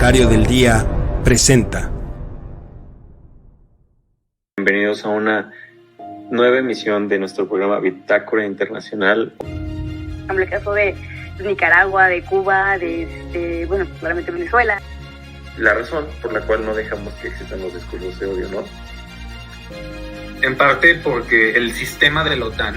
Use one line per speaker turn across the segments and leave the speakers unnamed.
Comentario del Día presenta.
Bienvenidos a una nueva emisión de nuestro programa Bitácora Internacional.
En el caso de Nicaragua, de Cuba, de claramente Venezuela.
La razón por la cual no dejamos que existan los discursos de odio, ¿no?
En parte porque el sistema de la OTAN,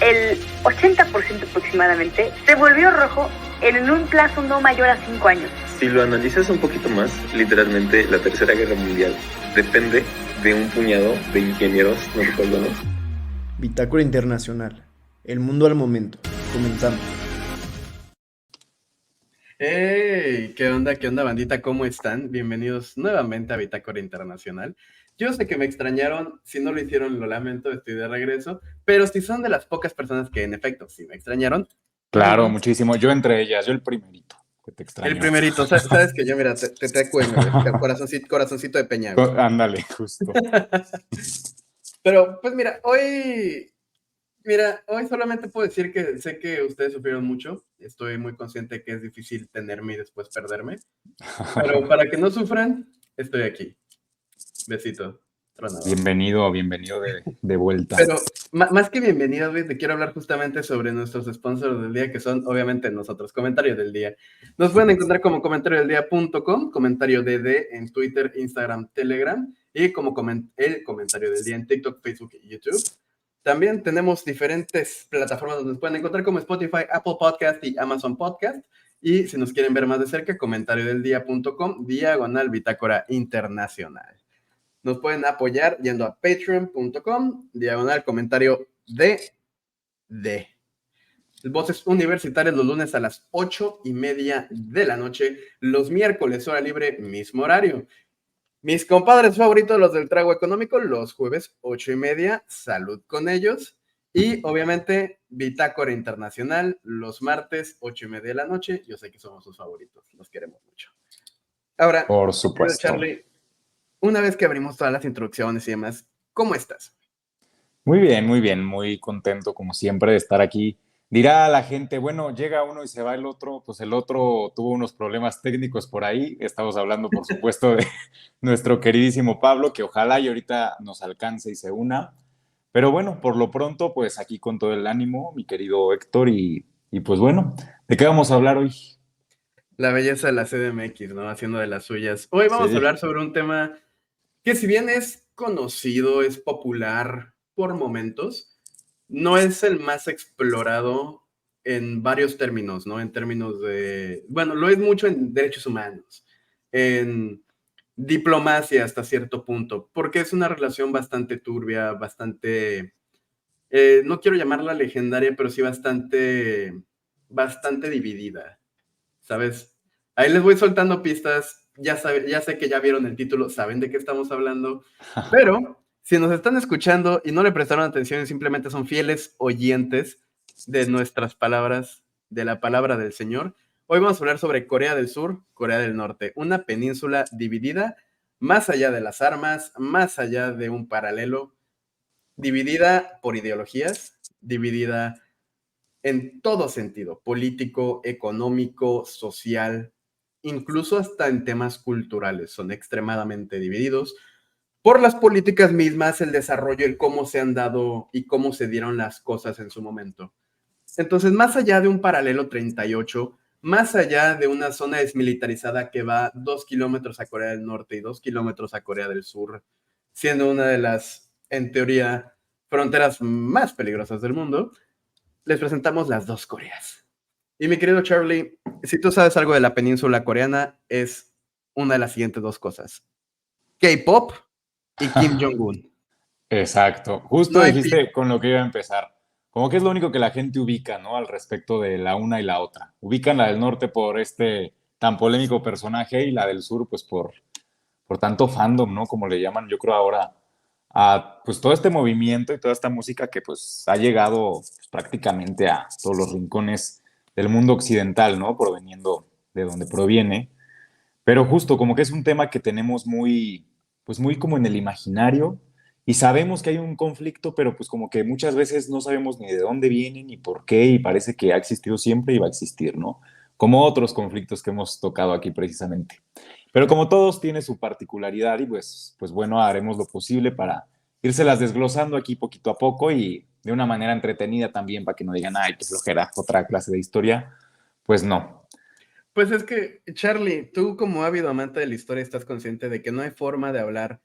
el 80% aproximadamente, se volvió rojo en un plazo no mayor a 5 años.
Si lo analizas un poquito más, literalmente la Tercera Guerra Mundial depende de un puñado de ingenieros norcoreanos.
Bitácora Internacional. El mundo al momento. Comenzamos.
¡Hey! ¿Qué onda, bandita? ¿Cómo están? Bienvenidos nuevamente a Bitácora Internacional. Yo sé que me extrañaron, si no lo hicieron lo lamento, estoy de regreso, pero si son de las pocas personas que en efecto sí me extrañaron.
Claro, muchísimo, yo entre ellas, yo el primerito que te extraño.
El primerito, sabes que yo, mira, te cuento, corazoncito de peña.
Ándale, justo.
Pero, pues mira, hoy solamente puedo decir que sé que ustedes sufrieron mucho. Estoy muy consciente que es difícil tenerme y después perderme. Pero para que no sufran, estoy aquí. Besito. Tronador.
Bienvenido de vuelta.
Pero más que bienvenido, güey, te quiero hablar justamente sobre nuestros sponsors del día, que son obviamente nosotros, Comentario del Día. Nos pueden encontrar como comentariodeldia.com, Comentario DD en Twitter, Instagram, Telegram, y como el Comentario del Día en TikTok, Facebook y YouTube. También tenemos diferentes plataformas donde nos pueden encontrar como Spotify, Apple Podcast y Amazon Podcast. Y si nos quieren ver más de cerca, comentariodeldia.com, /Bitácora Internacional. Nos pueden apoyar yendo a patreon.com, /comentario de. Voces universitarias los lunes a las 8:30 de la noche, los miércoles hora libre, mismo horario. Mis compadres favoritos, los del trago económico, los jueves 8:30, salud con ellos. Y obviamente Bitácora Internacional, los martes 8:30 de la noche. Yo sé que somos sus favoritos, los queremos mucho. Ahora,
por supuesto,
Charlie, una vez que abrimos todas las introducciones y demás, ¿cómo estás?
Muy bien, muy contento como siempre de estar aquí. Dirá la gente, bueno, llega uno y se va el otro, pues el otro tuvo unos problemas técnicos por ahí. Estamos hablando, por supuesto, de nuestro queridísimo Pablo, que ojalá y ahorita nos alcance y se una. Pero bueno, por lo pronto, pues aquí con todo el ánimo, mi querido Héctor, y pues bueno, ¿de qué vamos a hablar hoy?
La belleza de la CDMX, ¿no? Haciendo de las suyas. Hoy vamos a hablar sobre un tema que si bien es conocido, es popular por momentos, no es el más explorado en varios términos, ¿no? En términos de, bueno, lo es mucho en derechos humanos, en diplomacia hasta cierto punto, porque es una relación bastante turbia, bastante, no quiero llamarla legendaria, pero sí bastante dividida, ¿sabes? Ahí les voy soltando pistas, ya sé que ya vieron el título, saben de qué estamos hablando, pero si nos están escuchando y no le prestaron atención y simplemente son fieles oyentes de nuestras palabras, de la palabra del Señor, hoy vamos a hablar sobre Corea del Sur, Corea del Norte, una península dividida, más allá de las armas, más allá de un paralelo, dividida por ideologías, dividida en todo sentido, político, económico, social, incluso hasta en temas culturales, son extremadamente divididos por las políticas mismas, el desarrollo, el cómo se han dado y cómo se dieron las cosas en su momento. Entonces, más allá de un paralelo 38, más allá de una zona desmilitarizada que va 2 kilómetros a Corea del Norte y 2 kilómetros a Corea del Sur, siendo una de las, en teoría, fronteras más peligrosas del mundo, les presentamos las dos Coreas. Y mi querido Charlie, si tú sabes algo de la península coreana, es una de las siguientes dos cosas: K-pop y Kim Jong-un.
Exacto, justo
No
dijiste con lo que iba a empezar. Como que es lo único que la gente ubica, ¿no? Al respecto de la una y la otra. Ubican la del norte por este tan polémico personaje y la del sur, pues por tanto fandom, ¿no? Como le llaman, yo creo ahora, a pues todo este movimiento y toda esta música que pues ha llegado pues, prácticamente a todos los rincones del mundo occidental, ¿no? Proveniendo de donde proviene. Pero justo como que es un tema que tenemos pues muy como en el imaginario y sabemos que hay un conflicto, pero pues como que muchas veces no sabemos ni de dónde viene ni por qué y parece que ha existido siempre y va a existir, ¿no? como otros conflictos que hemos tocado aquí precisamente. Pero como todos tiene su particularidad y pues bueno, haremos lo posible para írselas desglosando aquí poquito a poco y de una manera entretenida también para que no digan, ay, qué flojera, otra clase de historia. Pues no.
Pues es que, Charlie, tú como ávido amante de la historia estás consciente de que no hay forma de hablar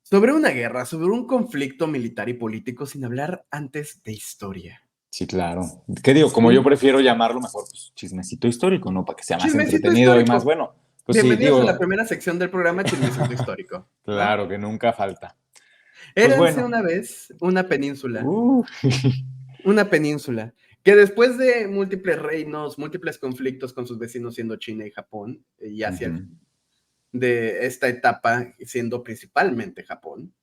sobre una guerra, sobre un conflicto militar y político sin hablar antes de historia.
Sí, claro. ¿Qué digo? Como yo prefiero llamarlo mejor, pues chismecito histórico, ¿no? Para que sea más
Chismecito
entretenido
histórico.
y más bueno. Pues
Bienvenidos
sí, digo,
a la primera sección del programa Chismecito Histórico.
claro, que nunca falta.
Érase
bueno.
una vez una península.
Uh.
Una península que después de múltiples reinos, múltiples conflictos con sus vecinos siendo China y Japón, y hacia el de esta etapa siendo principalmente Japón,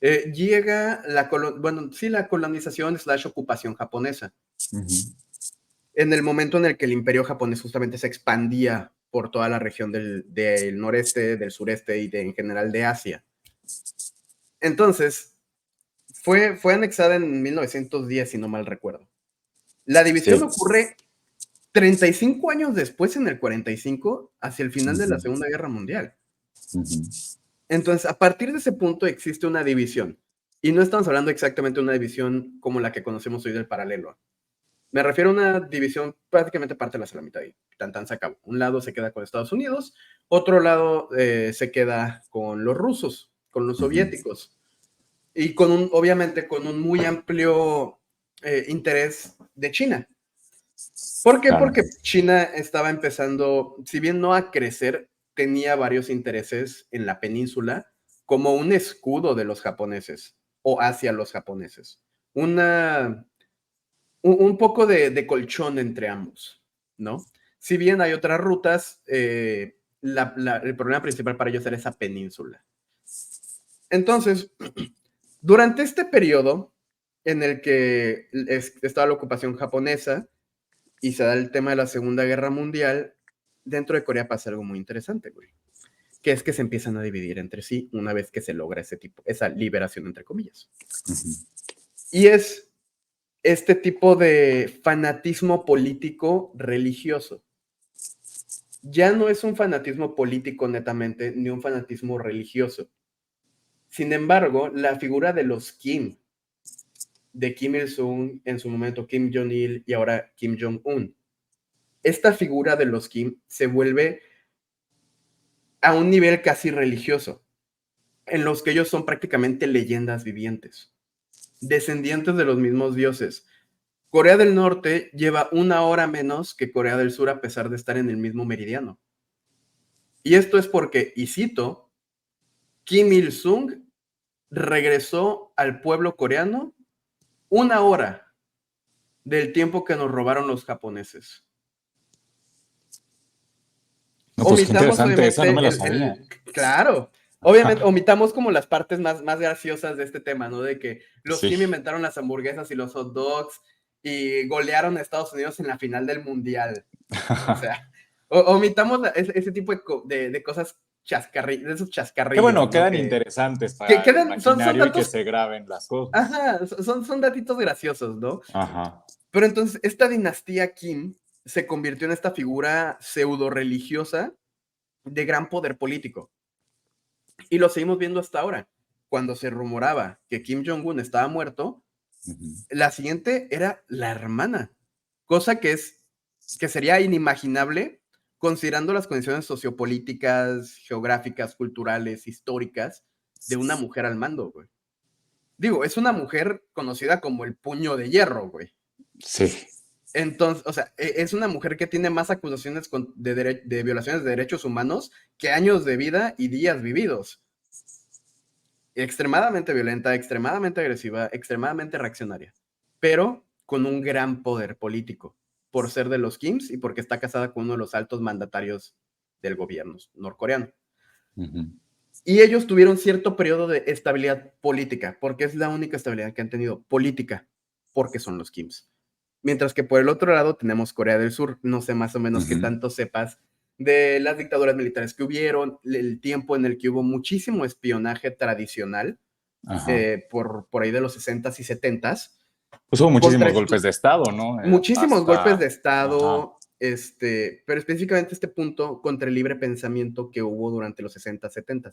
llega la colonización / ocupación japonesa. En el momento en el que el imperio japonés justamente se expandía por toda la región del noreste, del sureste y en general de Asia. Entonces, fue anexada en 1910, si no mal recuerdo. La división ocurre 35 años después, en el 45, hacia el final de la Segunda Guerra Mundial. Entonces, a partir de ese punto existe una división. Y no estamos hablando exactamente de una división como la que conocemos hoy del paralelo. Me refiero a una división prácticamente parte de la mitad y tan se acabó. Un lado se queda con Estados Unidos, otro lado se queda con los rusos, con los soviéticos. Y obviamente con un muy amplio interés de China. ¿Por qué? Claro. Porque China estaba empezando, si bien no a crecer, tenía varios intereses en la península como un escudo de los japoneses o hacia los japoneses. Un poco de colchón entre ambos, ¿no? Si bien hay otras rutas, el problema principal para ellos era esa península. Entonces, durante este periodo en el que estaba la ocupación japonesa y se da el tema de la Segunda Guerra Mundial, dentro de Corea pasa algo muy interesante, güey, que es que se empiezan a dividir entre sí una vez que se logra esa liberación, entre comillas. Y es este tipo de fanatismo político religioso. Ya no es un fanatismo político netamente, ni un fanatismo religioso. Sin embargo, la figura de los Kim, de Kim Il-sung, en su momento Kim Jong-il y ahora Kim Jong-un, esta figura de los Kim se vuelve a un nivel casi religioso, en los que ellos son prácticamente leyendas vivientes, descendientes de los mismos dioses. Corea del Norte lleva 1 hora menos que Corea del Sur a pesar de estar en el mismo meridiano. Y esto es porque, y cito, Kim Il-sung regresó al pueblo coreano 1 hora del tiempo que nos robaron los japoneses.
No, pues qué interesante, esa no me la sabía.
Claro, obviamente omitamos como las partes más graciosas de este tema, ¿no? De que los Kim inventaron las hamburguesas y los hot dogs y golearon a Estados Unidos en la final del Mundial. O sea, omitamos ese tipo de cosas de esos chascarrillos.
Que bueno, quedan interesantes para el imaginario y que se graben las cosas.
Ajá, son datitos graciosos, ¿no?
Ajá.
Pero entonces, esta dinastía Kim se convirtió en esta figura pseudo-religiosa de gran poder político. Y lo seguimos viendo hasta ahora. Cuando se rumoraba que Kim Jong-un estaba muerto, la siguiente era la hermana, cosa que sería inimaginable considerando las condiciones sociopolíticas, geográficas, culturales, históricas de una mujer al mando, güey. Digo, es una mujer conocida como el puño de hierro, güey.
Sí.
Entonces, o sea, es una mujer que tiene más acusaciones de violaciones de derechos humanos que años de vida y días vividos. Extremadamente violenta, extremadamente agresiva, extremadamente reaccionaria, pero con un gran poder político, por ser de los Kims y porque está casada con uno de los altos mandatarios del gobierno norcoreano. Y ellos tuvieron cierto periodo de estabilidad política, porque es la única estabilidad que han tenido política, porque son los Kims. Mientras que por el otro lado tenemos Corea del Sur. No sé más o menos qué tanto sepas de las dictaduras militares que hubieron, el tiempo en el que hubo muchísimo espionaje tradicional, por ahí de los 60s y 70s.
Pues hubo muchísimos golpes de Estado, ¿no?
Muchísimos golpes de Estado, pero específicamente este punto contra el libre pensamiento que hubo durante los 60, 70,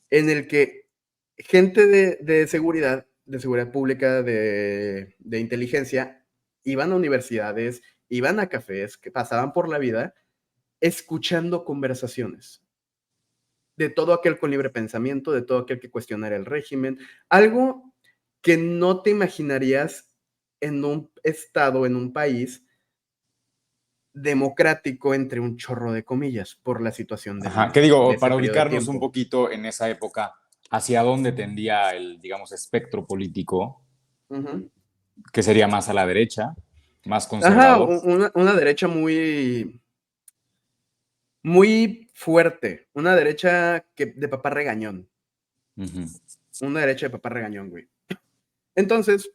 en el que gente de seguridad pública, de inteligencia, iban a universidades, iban a cafés, que pasaban por la vida escuchando conversaciones de todo aquel con libre pensamiento, de todo aquel que cuestionara el régimen, algo que no te imaginarías en un estado, en un país democrático, entre un chorro de comillas, por la situación de
¿Qué digo?
ese
Para
periodo de
ubicarnos un
tiempo.
poquito en esa época, ¿hacia dónde tendía el, digamos, espectro político?
Ujú.
Que sería más a la derecha, más
Ajá,
conservador.
una derecha muy fuerte, una derecha de papá regañón,
Ujú.
una derecha de papá regañón, güey. Entonces,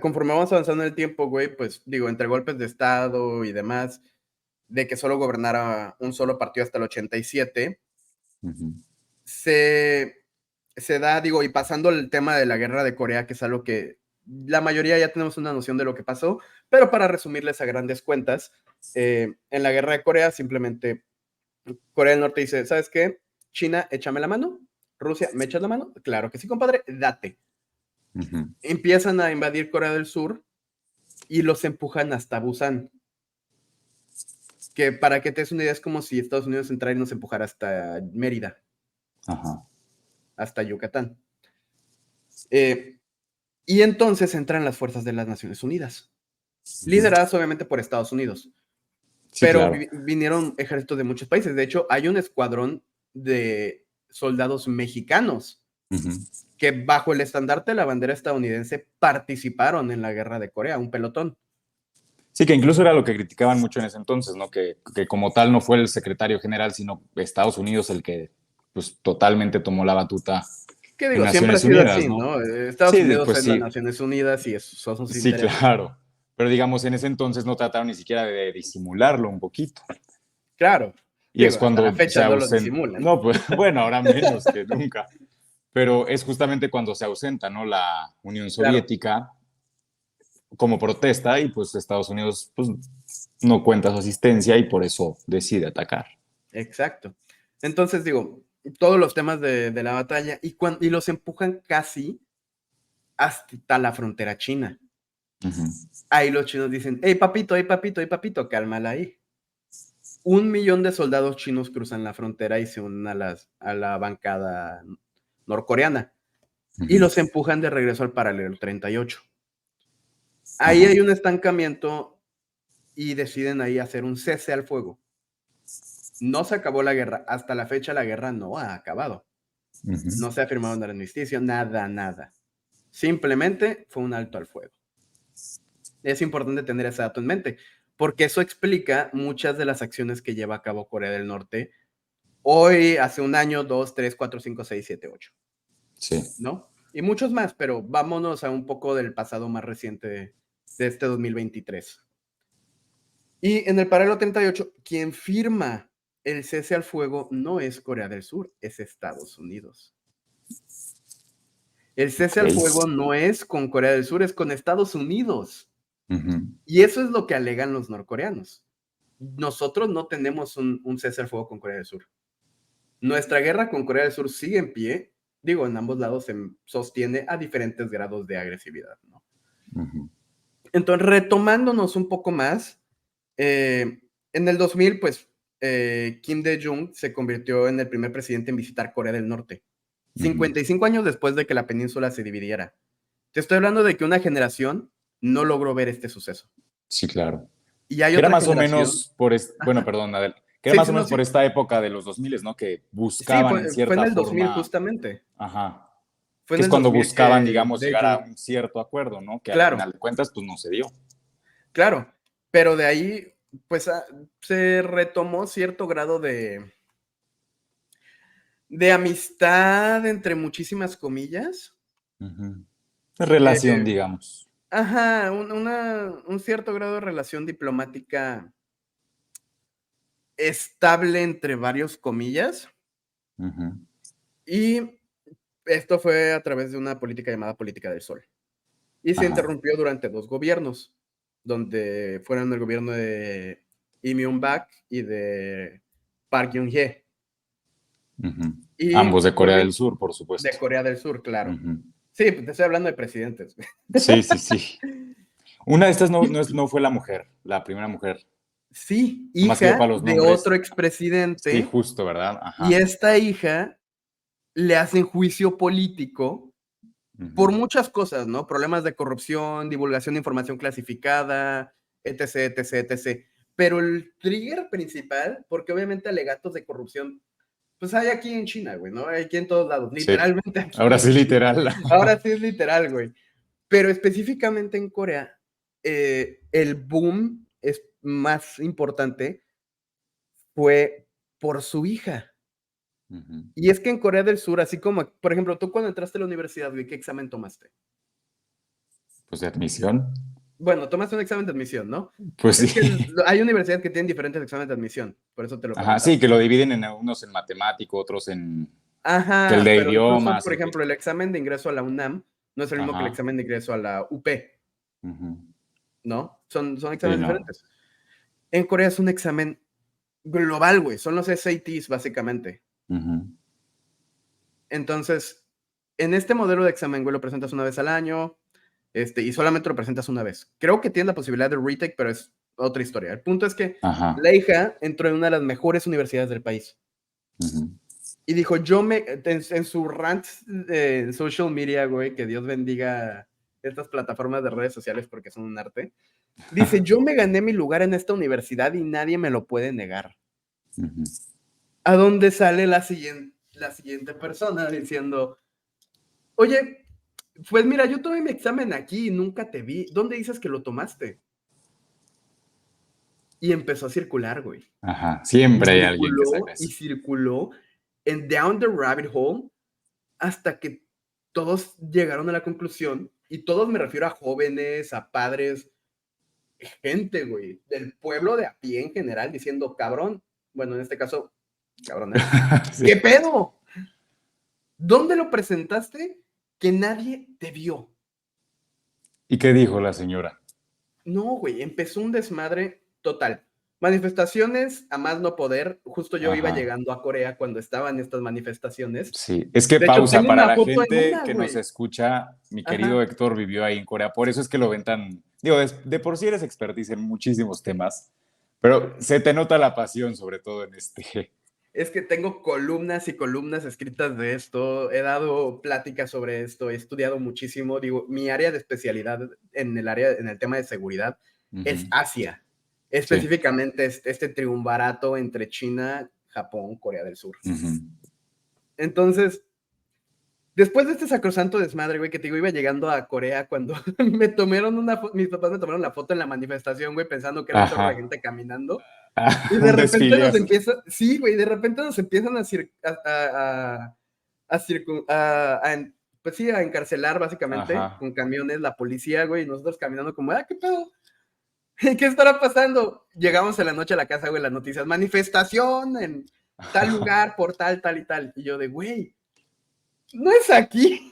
conforme vamos avanzando en el tiempo, güey, pues digo, entre golpes de Estado y demás, de que solo gobernara un solo partido hasta el 87,
Ujú.
se da, digo, y pasando el tema de la guerra de Corea, que es algo que la mayoría ya tenemos una noción de lo que pasó, pero para resumirles a grandes cuentas, en la guerra de Corea simplemente Corea del Norte dice, ¿sabes qué? China, échame la mano. Rusia, ¿me echas la mano? Claro que sí, compadre, date.
Ujú.
Empiezan a invadir Corea del Sur y los empujan hasta Busan. Que para que te des una idea, es como si Estados Unidos entrara y nos empujara hasta Mérida,
Ajá.
hasta Yucatán. Y entonces entran las fuerzas de las Naciones Unidas, lideradas obviamente por Estados Unidos.
Sí,
Pero
claro.
vinieron ejércitos de muchos países. De hecho, hay un escuadrón de soldados mexicanos
Ujú.
que bajo el estandarte de la bandera estadounidense participaron en la guerra de Corea, un pelotón.
Sí, que incluso era lo que criticaban mucho en ese entonces, ¿no? Que como tal no fue el secretario general, sino Estados Unidos el que pues totalmente tomó la batuta
¿Qué
en
digo? Siempre ha
Naciones
sido
Unidas,
así,
¿no?
¿no? Estados
Sí,
Unidos
pues
es las
sí,
Naciones Unidas y esos son sus
sí,
intereses.
claro. Pero digamos, en ese entonces no trataron ni siquiera de disimularlo un poquito.
Claro.
Y es
Digo, hasta la
cuando se
fecha no lo
ausenta.
disimulan.
No, pues bueno, ahora menos que nunca. Pero es justamente cuando se ausenta, ¿no? La Unión
Claro,
Soviética como protesta y pues Estados Unidos pues, no cuenta su asistencia y por eso decide atacar.
exacto. Entonces, digo, todos los temas de la batalla y los empujan casi hasta la frontera china.
Ujú.
Ahí los chinos dicen, hey papito, cálmala ahí. 1 millón de soldados chinos cruzan la frontera y se unen a la bancada norcoreana y
Ujú.
los empujan de regreso al paralelo 38. Ahí
Ajá.
hay un estancamiento y deciden ahí hacer un cese al fuego. No se acabó la guerra, hasta la fecha la guerra no ha acabado.
Ujú.
No se ha firmado un armisticio, nada. Simplemente fue un alto al fuego. Es importante tener ese dato en mente, porque eso explica muchas de las acciones que lleva a cabo Corea del Norte hoy, hace un año, 2, 3, 4, 5, 6, 7, 8,
Sí.
¿no? Y muchos más, pero vámonos a un poco del pasado más reciente de este 2023. Y en el paralelo 38, quien firma el cese al fuego no es Corea del Sur, es Estados Unidos. El cese al
Ok.
fuego no es con Corea del Sur, es con Estados Unidos.
Ujú.
Y eso es lo que alegan los norcoreanos. Nosotros no tenemos un cese al fuego con Corea del Sur. Nuestra guerra con Corea del Sur sigue en pie. Digo, en ambos lados se sostiene a diferentes grados de agresividad, ¿no?
Ujú.
Entonces, retomándonos un poco más, en el 2000, pues, Kim Dae-jung se convirtió en el primer presidente en visitar Corea del Norte.
Ujú.
55 años después de que la península se dividiera. Te estoy hablando de que una generación no logró ver este suceso.
Sí, claro.
Y hay
Que era
otra
más o
generación.
menos por, bueno,
Ajá.
perdón, Adel, que era
Sí,
más
sí,
o
no,
menos por
sí.
esta época de los 2000, ¿no? Que
Sí,
buscaban en
fue en
cierta
el 2000
forma,
justamente.
ajá,
Fue
que
en
es
el
cuando
2000
buscaban,
que
digamos, llegar a
Dae-jung.
un cierto acuerdo, ¿no? Que al
Claro,
final de cuentas, pues no se dio.
claro. Pero de ahí, pues se retomó cierto grado de amistad, entre muchísimas comillas.
Ujú. Relación,
Eh,
digamos.
ajá, un cierto grado de relación diplomática estable entre varios comillas.
Ujú.
Y esto fue a través de una política llamada Política del Sol. Y se
Ajá.
interrumpió durante 2 gobiernos. donde fueron el gobierno de Lee Myung-bak y de Park Geun-hye.
Ujú.
Y
Ambos de Corea del Sur, por supuesto.
de Corea del Sur, claro.
Ujú.
Sí, pues te estoy hablando de presidentes.
Sí, sí, sí. Una de estas no fue la mujer, la primera mujer.
Sí,
Nomás que yo
hija
para los
de
nombres.
otro expresidente.
Sí, justo, ¿verdad? Ajá.
Y esta hija le hacen juicio político
Ujú.
por muchas cosas, ¿no? Problemas de corrupción, divulgación de información clasificada, etc, etc, etc. Pero el trigger principal, porque obviamente alegatos de corrupción, pues hay aquí en China, güey, ¿no? Hay aquí en todos lados,
Sí.
literalmente aquí.
Ahora sí, literal.
Ahora sí es literal, güey. Pero específicamente en Corea, el boom es más importante fue por su hija.
Ujú.
Y es que en Corea del Sur, así como, por ejemplo, tú cuando entraste a la universidad, güey, ¿qué examen tomaste?
Pues de admisión.
Bueno, tomaste un examen de admisión, ¿no?
Pues
Es que
sí.
hay universidades que tienen diferentes exámenes de admisión, por eso te lo
Ajá,
preguntaba.
sí, que lo dividen en unos en matemático, otros en que el
Ajá,
de
pero incluso,
idiomas.
por
el que-
ejemplo, el examen de ingreso a la UNAM no es el mismo que el
Ajá.
examen de ingreso a la UP,
Ujú.
¿no? Son
Sí,
exámenes
no.
diferentes. En Corea es un examen global, güey, son los SATs, básicamente.
Ujú.
Entonces, en este modelo de examen, güey, lo presentas una vez al año, y solamente lo presentas una vez. Creo que tiene la posibilidad de retake, pero es otra historia. El punto es que
Ajá.
la hija entró en una de las mejores universidades del país.
Ujú.
Y dijo, en su rant en social media, güey, que Dios bendiga estas plataformas de redes sociales porque son un arte, dice, yo me gané mi lugar en esta universidad y nadie me lo puede negar.
Ujú.
A donde sale la siguiente persona diciendo, oye, pues mira, yo tomé mi examen aquí y nunca te vi. ¿Dónde dices que lo tomaste? Y empezó a circular, güey.
Ajá.
Y
Siempre hay alguien que
circuló
saca
y
eso.
circuló en down the rabbit hole hasta que todos llegaron a la conclusión, y todos me refiero a jóvenes, a padres, gente, güey, del pueblo de a pie en general, diciendo, cabrón, bueno, en este caso, cabrones,
Sí.
¿qué pedo? ¿Dónde lo presentaste que nadie te vio?
¿Y qué dijo la señora?
No, güey, empezó un desmadre total. Manifestaciones a más no poder. Justo yo iba
Ajá.
llegando a Corea cuando estaban estas manifestaciones.
Sí, es que
De hecho,
pausa
tengo
para
una
la
foto en
gente
una,
que nos
güey.
escucha. Mi querido
Ajá.
Héctor vivió ahí en Corea, por eso es que lo ven tan. Digo, de por sí eres expertise en muchísimos temas, pero se te nota la pasión, sobre todo en este.
Es que tengo columnas y columnas escritas de esto, he dado pláticas sobre esto, he estudiado muchísimo. Digo, mi área de especialidad en el tema de seguridad es
Ujú.
Asia.
Sí.
Específicamente este triunvirato entre China, Japón, Corea del Sur.
Ujú.
Entonces, después de este sacrosanto desmadre, güey, que te digo, iba llegando a Corea cuando me tomaron mis papás me tomaron la foto en la manifestación, güey, pensando que era un chorro de
Aja.
gente caminando.
Ah,
Y de
un
repente
desfile
nos
así.
empieza, sí, güey, de repente nos empiezan pues sí, a encarcelar básicamente
Ajá.
con camiones, la policía, güey, y nosotros caminando como, ¿qué pedo? ¿Qué estará pasando? Llegamos en la noche a la casa, güey, las noticias, manifestación en tal lugar por tal, tal y tal. Y yo de, güey, no es aquí.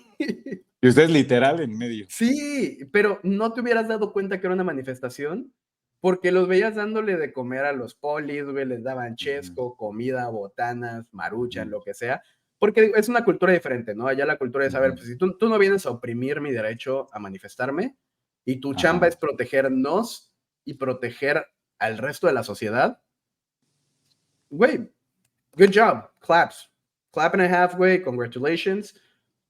Y usted literal en medio.
Sí, pero no te hubieras dado cuenta que era una manifestación porque los veías dándole de comer a los polis, güey, les daban chesco, comida, botanas, maruchan,
Ujú.
lo que sea, porque es una cultura diferente, ¿no? Allá la cultura es, a ver,
Ujú.
pues si tú no vienes a oprimir mi derecho a manifestarme y tu chamba
Ajá.
es protegernos y proteger al resto de la sociedad, güey, good job, claps, clap and a half, güey, congratulations,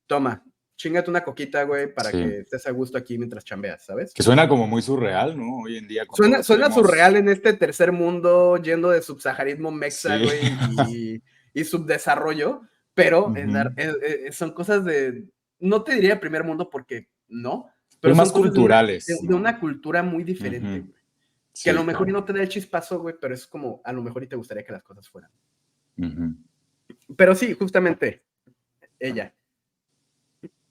toma, chingate una coquita, güey, para
Sí.
que estés a gusto aquí mientras chambeas, ¿sabes?
Que suena como muy surreal, ¿no? Hoy en día con todo lo que
Suena
vemos.
surreal en este tercer mundo lleno de subsaharismo mexa,
Sí.
güey, y subdesarrollo, pero
Ujú.
son cosas no te diría primer mundo porque no,
Pero
pero son
más
cosas
culturales,
de
¿no?
una cultura muy diferente,
Ujú.
güey, que a
Sí,
lo mejor y
claro.
no te da el chispazo, güey, pero es como a lo mejor y te gustaría que las cosas fueran.
Ujú.
Pero sí, justamente ella.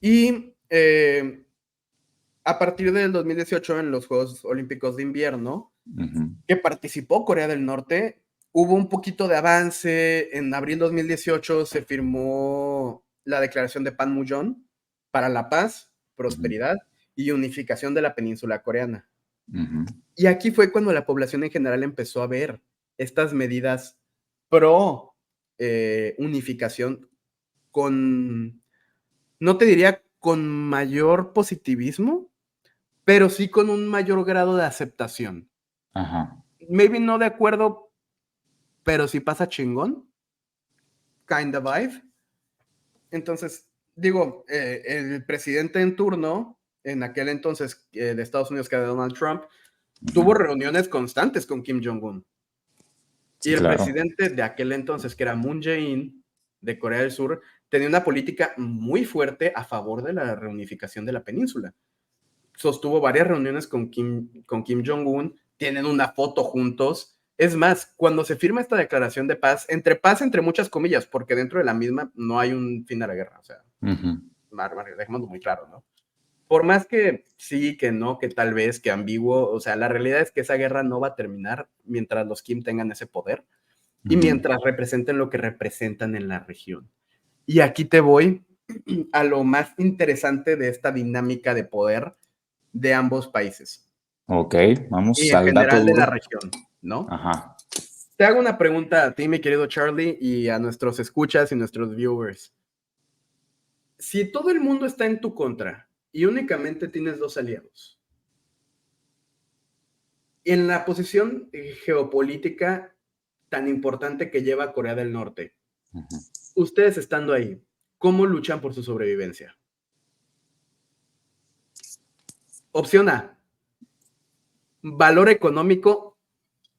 Y a partir del 2018 en los Juegos Olímpicos de Invierno,
Ujú.
que participó Corea del Norte, hubo un poquito de avance. En abril 2018 se firmó la declaración de Panmunjom para la paz,
Ujú.
prosperidad y unificación de la península coreana.
Ujú.
Y aquí fue cuando la población en general empezó a ver estas medidas pro unificación con, no te diría con mayor positivismo, pero sí con un mayor grado de aceptación.
Ajá.
Maybe no de acuerdo, pero sí pasa chingón. Kind of vibe. Entonces, digo, el presidente en turno, en aquel entonces de Estados Unidos, que era Donald Trump, tuvo reuniones constantes con Kim Jong-un.
Sí,
Y el
claro.
presidente de aquel entonces, que era Moon Jae-in, de Corea del Sur, tenía una política muy fuerte a favor de la reunificación de la península. Sostuvo varias reuniones con Kim Jong-un, tienen una foto juntos. Es más, cuando se firma esta declaración de paz entre muchas comillas, porque dentro de la misma no hay un fin a la guerra, o sea,
Ujú.
dejémoslo muy claro, ¿no? Por más que sí, que no, que tal vez, que ambiguo, o sea, la realidad es que esa guerra no va a terminar mientras los Kim tengan ese poder y
Ujú.
mientras representen lo que representan en la región. Y aquí te voy a lo más interesante de esta dinámica de poder de ambos países
Ok, vamos
y en
al dato
general de la
duro.
región, ¿no?
Ajá.
Te hago una pregunta a ti, mi querido Charlie, y a nuestros escuchas y nuestros viewers. Si todo el mundo está en tu contra y únicamente tienes dos aliados, en la posición geopolítica tan importante que lleva Corea del Norte,
Ujú.
ustedes estando ahí, ¿cómo luchan por su sobrevivencia? Opción A, valor económico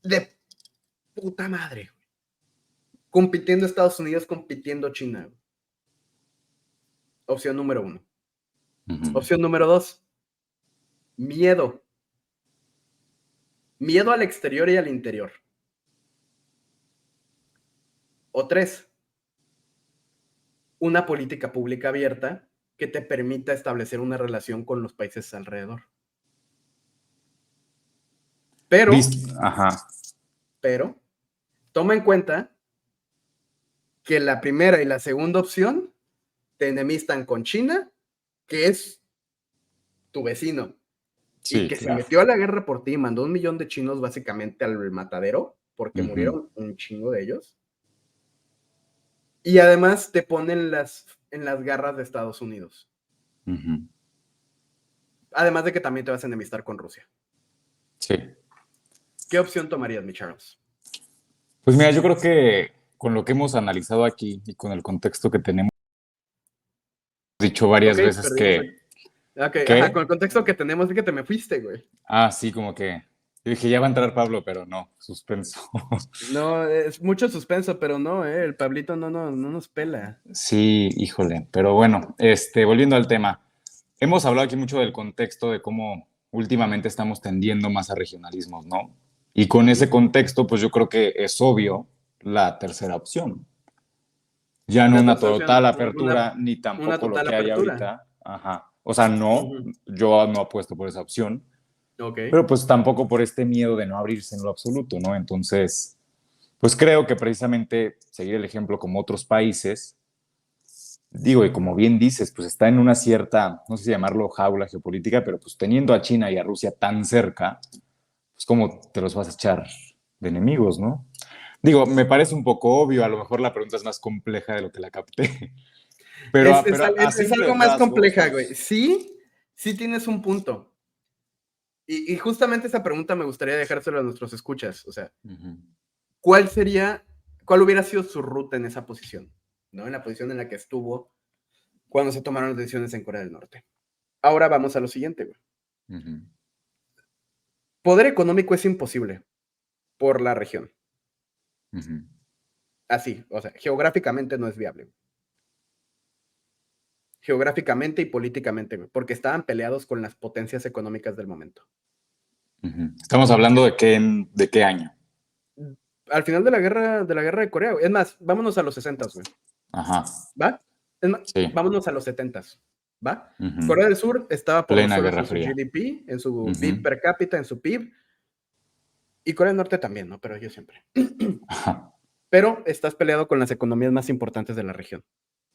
de puta madre. Compitiendo Estados Unidos, compitiendo China. Opción número 1.
Ujú.
Opción número 2, miedo. Miedo al exterior y al interior. O 3, una política pública abierta que te permita establecer una relación con los países alrededor.
Ajá.
Pero, toma en cuenta que la primera y la segunda opción te enemistan con China, que es tu vecino, y
Sí,
que se
claro.
metió a la guerra por ti, mandó 1,000,000 de chinos básicamente al matadero, porque
Ujú.
murieron un chingo de ellos. Y además te ponen en las garras de Estados Unidos.
Ujú.
Además de que también te vas a enemistar con Rusia.
Sí.
¿Qué opción tomarías, mi Charles?
Pues mira, yo creo que con lo que hemos analizado aquí y con el contexto que tenemos, dicho
Ok,
varias veces
perdimos aquí. Ok, ajá, con
que,
el contexto que tenemos, es que te me fuiste, güey.
sí, como que, yo dije, ya va a entrar Pablo, pero no, suspenso.
No, es mucho suspenso, pero no, el Pablito no nos pela.
Sí, híjole, pero bueno, volviendo al tema, hemos hablado aquí mucho del contexto de cómo últimamente estamos tendiendo más a regionalismos, ¿no? Y con ese contexto, pues yo creo que es obvio la tercera opción. Ya no
La
una
tercera opción,
total apertura, ni
una
tampoco lo
total
que hay
apertura.
ahorita. Ajá. O sea, no,
Ujú.
yo no apuesto por esa opción,
Ok.
pero pues tampoco por este miedo de no abrirse en lo absoluto, ¿no? Entonces, pues creo que precisamente seguir el ejemplo como otros países, digo, y como bien dices, pues está en una cierta, no sé si llamarlo jaula geopolítica, pero pues teniendo a China y a Rusia tan cerca, pues cómo te los vas a echar de enemigos, ¿no? Digo, me parece un poco obvio, a lo mejor la pregunta es más compleja de lo que la capté, pero a
Es algo
simples
más
rasgos,
compleja, güey.
pues...
Sí, sí tienes un punto. Y justamente esa pregunta me gustaría dejárselo a nuestros escuchas. O sea,
Ujú.
¿cuál hubiera sido su ruta en esa posición? ¿No? En la posición en la que estuvo cuando se tomaron las decisiones en Corea del Norte. Ahora vamos a lo siguiente, güey.
Ujú.
Poder económico es imposible por la región.
Ujú.
Así, o sea, geográficamente no es viable. Geográficamente y políticamente, güey, porque estaban peleados con las potencias económicas del momento.
Ujú. Estamos hablando de qué año.
Al final de la guerra de Corea, güey. Es más, vámonos a los 60, güey.
Ajá,
¿Va? Es más,
sí.
vámonos a los 70, ¿va?
Ujú.
Corea del Sur estaba por los
Plena
suelos
Guerra
en su
Fría.
GDP, en su PIB
Ujú.
per cápita, en su PIB, y Corea del Norte también, ¿no? Pero yo siempre.
Ajá.
Pero estás peleado con las economías más importantes de la región,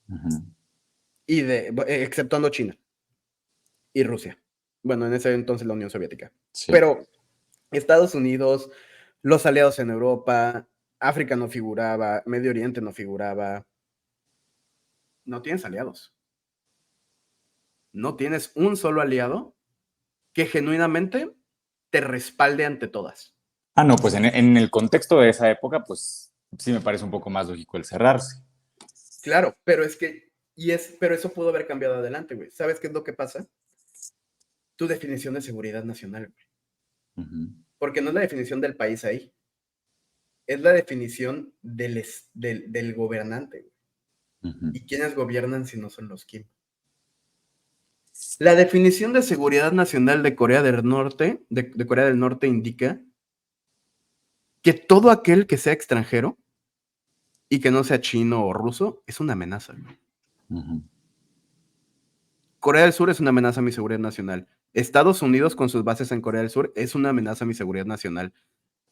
Ujú.
exceptuando China y Rusia, Bueno, en ese entonces la Unión Soviética.
Sí.
Pero Estados Unidos, los aliados en Europa, África no figuraba, Medio Oriente no figuraba. No tienes aliados. No tienes un solo aliado que genuinamente te respalde ante todas.
No, pues en el contexto de esa época, pues sí me parece un poco más lógico el cerrarse.
Claro, pero pero eso pudo haber cambiado adelante, güey. ¿Sabes qué es lo que pasa? Tu definición de seguridad nacional, güey.
Ujú.
Porque no es la definición del país ahí. Es la definición del gobernante, güey.
Ujú.
¿Y quiénes gobiernan si no son los Kim? La definición de seguridad nacional de Corea del Norte, de Corea del Norte indica que todo aquel que sea extranjero y que no sea chino o ruso es una amenaza, güey.
Ujú.
Corea del Sur es una amenaza a mi seguridad nacional. Estados Unidos con sus bases en Corea del Sur es una amenaza a mi seguridad nacional.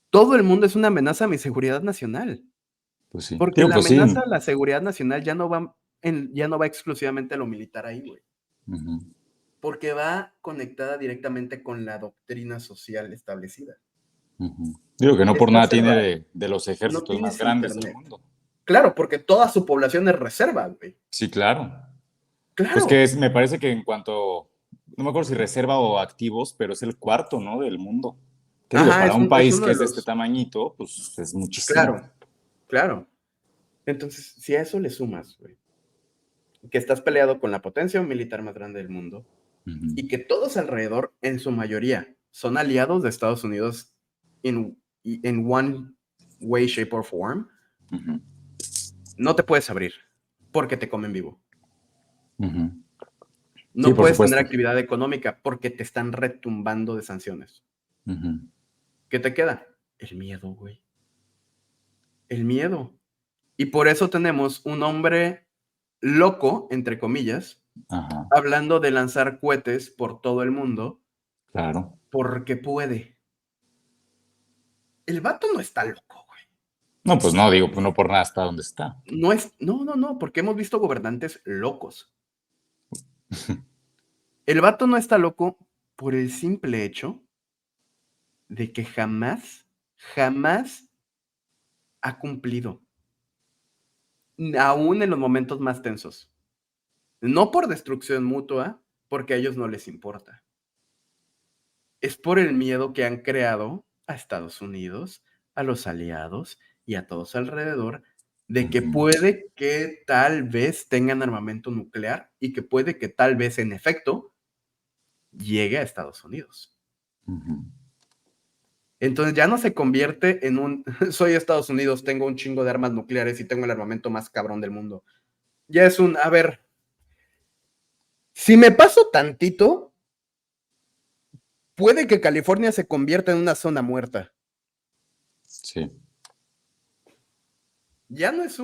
Todo el mundo es una amenaza a mi seguridad nacional.
Pues sí.
Porque
Digo,
la
pues sí.
amenaza a la seguridad nacional ya no va exclusivamente a lo militar ahí, güey.
Ujú.
Porque va conectada directamente con la doctrina social establecida.
Ujú. Digo que no por
Está
nada tiene
cerrado.
de los
No
ejércitos más
tienes
grandes del
internet.
mundo.
Claro, porque toda su población es reserva, güey.
Sí, claro.
Claro.
Pues que me parece que en cuanto, no me acuerdo si reserva o activos, pero es el cuarto, ¿no? Del mundo. Te digo,
Ajá,
para un
es
país
uno
que
de
es de este
los...
tamañito, pues es muchísimo.
Claro, claro. Entonces, si a eso le sumas, güey, que estás peleado con la potencia militar más grande del mundo
Ujú.
y que todos alrededor, en su mayoría, son aliados de Estados Unidos in one way, shape or form,
Ujú.
no te puedes abrir porque te comen vivo.
Ujú.
No
Sí, por
puedes tener
supuesto.
actividad económica porque te están retumbando de sanciones.
Ujú.
¿Qué te queda? El miedo, güey. El miedo. Y por eso tenemos un hombre loco, entre comillas,
Ajá,
hablando de lanzar cohetes por todo el mundo
claro.
porque puede. El vato no está loco, güey.
No, pues no, digo, pues no por nada está donde está.
No, porque hemos visto gobernantes locos. El vato no está loco por el simple hecho de que jamás ha cumplido. Aún en los momentos más tensos. No por destrucción mutua, porque a ellos no les importa. Es por el miedo que han creado a Estados Unidos, a los aliados y a todos alrededor, de que
Ujú.
puede que tal vez tengan armamento nuclear y que puede que tal vez en efecto llegue a Estados Unidos.
Ujú.
Entonces ya no se convierte en un soy Estados Unidos, tengo un chingo de armas nucleares y tengo el armamento más cabrón del mundo. Ya es a ver, si me paso tantito, puede que California se convierta en una zona muerta.
Sí.
Ya no es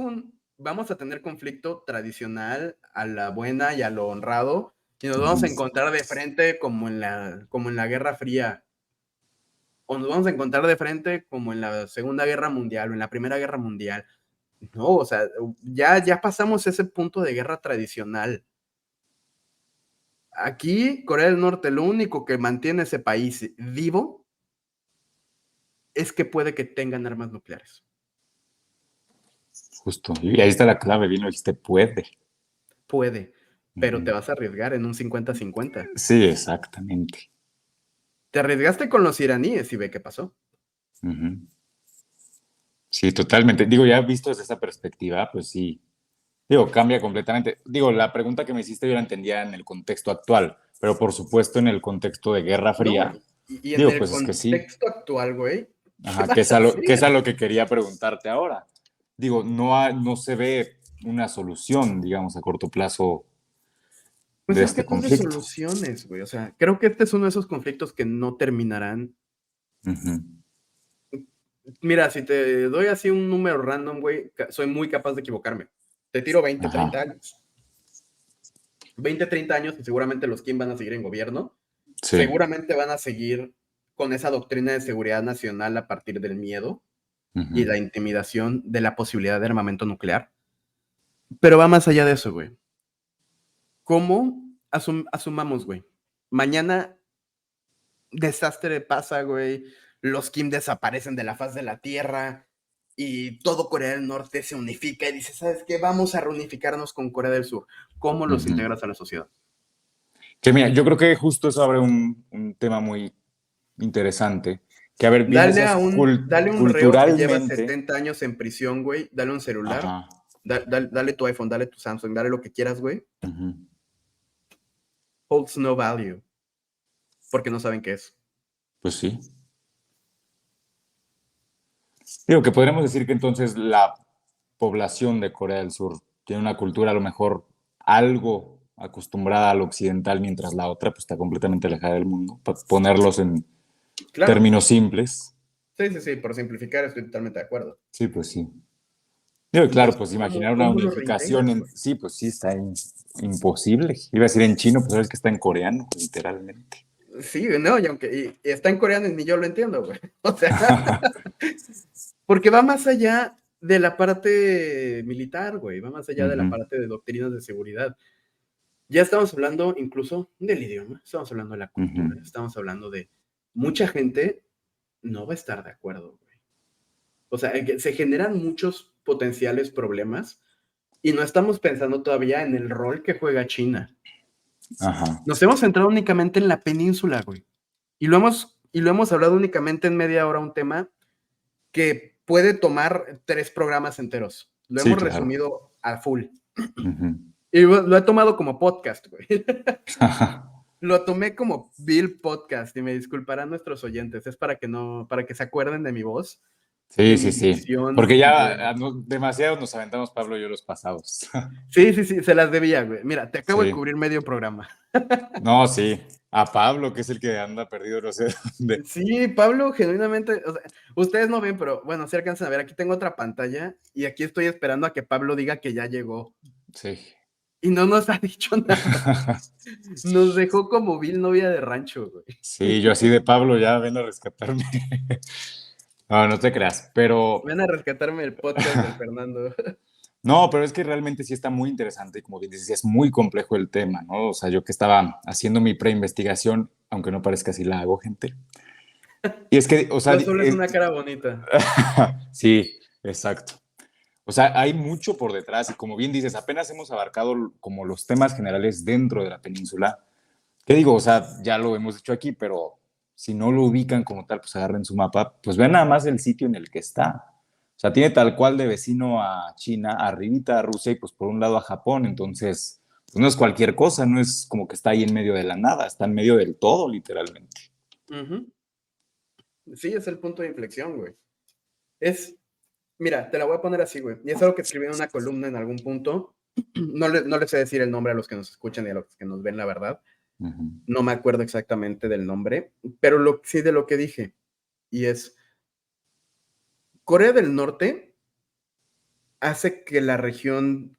vamos a tener conflicto tradicional a la buena y a lo honrado, y nos vamos a encontrar de frente como en la Guerra Fría, o nos vamos a encontrar de frente como en la Segunda Guerra Mundial o en la Primera Guerra Mundial. No, o sea, ya pasamos ese punto de guerra tradicional. Aquí, Corea del Norte, lo único que mantiene ese país vivo es que puede que tengan armas nucleares.
Justo. Y ahí está la clave, bien lo dijiste, puede.
Puede, pero
Ujú.
te vas a arriesgar en un 50-50.
Sí, exactamente.
Te arriesgaste con los iraníes y ve qué pasó.
Ujú. Sí, totalmente. Digo, ya visto desde esa perspectiva, pues sí. Digo, cambia completamente. Digo, la pregunta que me hiciste yo la entendía en el contexto actual, pero por supuesto en el contexto de Guerra Fría,
No, y en
digo,
el
pues es que sí.
contexto actual, güey, ¿qué
Ajá,
vas a
que es a
hacer?
lo que quería preguntarte ahora. Digo, no se ve una solución, digamos, a corto plazo
Pues
de
es que
este
no es de
conflicto.
soluciones, güey. O sea, creo que este es uno de esos conflictos que no terminarán.
Ujú.
Mira, si te doy así un número random, güey, soy muy capaz de equivocarme. Te tiro 20,
Ajá.
30 años. 20, 30 años y seguramente los Kim van a seguir en gobierno.
Sí.
Seguramente van a seguir con esa doctrina de seguridad nacional a partir del miedo
Ujú.
y la intimidación de la posibilidad de armamento nuclear. Pero va más allá de eso, güey. ¿Cómo asumamos, güey? Mañana desastre pasa, güey, los Kim desaparecen de la faz de la Tierra y todo Corea del Norte se unifica y dice, ¿sabes qué? Vamos a reunificarnos con Corea del Sur. ¿Cómo los integras a la sociedad?
Que mira, yo creo que justo eso abre un tema muy interesante. Que a ver, bien
Dale
decías,
dale un reo que lleva
culturalmente.
70 años en prisión, güey. Dale un celular.
Ajá.
Dale tu iPhone, dale tu Samsung, dale lo que quieras, güey.
Ujú.
Holds no value. Porque no saben qué es.
Pues sí. Digo que podríamos decir que entonces la población de Corea del Sur tiene una cultura a lo mejor algo acostumbrada al occidental, mientras la otra pues está completamente alejada del mundo, para ponerlos en
Claro.
términos simples.
Sí. Por simplificar, estoy totalmente de acuerdo.
Sí, pues sí. Digo, claro, pues imaginar una
¿Cómo lo
unificación
reintegras, güey?
sí, pues sí, está imposible. Iba a decir en chino, pues sabes que está en coreano, literalmente.
Sí, no, y aunque y está en coreano y ni yo lo entiendo, güey. O sea, porque va más allá de la parte militar, güey. Va más allá de la
Ujú.
parte de doctrinas de seguridad. Ya estamos hablando incluso del idioma, estamos hablando de la cultura,
Ujú.
estamos hablando de mucha gente no va a estar de acuerdo, güey. O sea, que se generan muchos potenciales problemas y no estamos pensando todavía en el rol que juega China.
Ajá.
Nos hemos centrado únicamente en la península, güey. Y lo hemos hablado únicamente en media hora, un tema que puede tomar 3 programas enteros. Lo
Sí,
hemos
claro.
resumido a full.
Ujú.
Y lo he tomado como podcast, güey. Lo tomé como Bill Podcast y me disculparán nuestros oyentes. Es para que se acuerden de mi voz y
Sí,
mi
sí, sí.
dicción
Porque ya
de...
demasiado nos aventamos Pablo y yo los pasados.
Sí, se las debía, güey. Mira, te acabo de
Sí.
cubrir medio programa.
No, sí. A Pablo, que es el que anda perdido, no sé dónde.
Sí, Pablo, genuinamente, o sea, ustedes no ven, pero bueno, si alcanzan a ver, aquí tengo otra pantalla y aquí estoy esperando a que Pablo diga que ya llegó.
Sí.
Y no nos ha dicho nada. Nos dejó como Bill novia de rancho, güey.
Sí, yo así de Pablo, ya ven a rescatarme. No, no te creas, pero
Ven a rescatarme el podcast del Fernando.
no, pero es que realmente sí está muy interesante y como bien dices, es muy complejo el tema, ¿no? O sea, yo que estaba haciendo mi preinvestigación, aunque no parezca así la hago, gente. Y es que, o sea,
No solo es una cara bonita.
sí, exacto. O sea, hay mucho por detrás y como bien dices, apenas hemos abarcado como los temas generales dentro de la península. ¿Qué digo? O sea, ya lo hemos hecho aquí, pero si no lo ubican como tal, pues agarren su mapa, pues vean nada más el sitio en el que está. O sea, tiene tal cual de vecino a China, arribita a Rusia y pues por un lado a Japón. Entonces, pues no es cualquier cosa, no es como que está ahí en medio de la nada, está en medio del todo, literalmente.
Ujú. Sí, es el punto de inflexión, güey. Mira, te la voy a poner así, güey. Y es algo que escribí en una columna en algún punto. No les sé decir el nombre a los que nos escuchan y a los que nos ven, la verdad.
Ujú.
No me acuerdo exactamente del nombre, pero sí de lo que dije. Y es, Corea del Norte hace que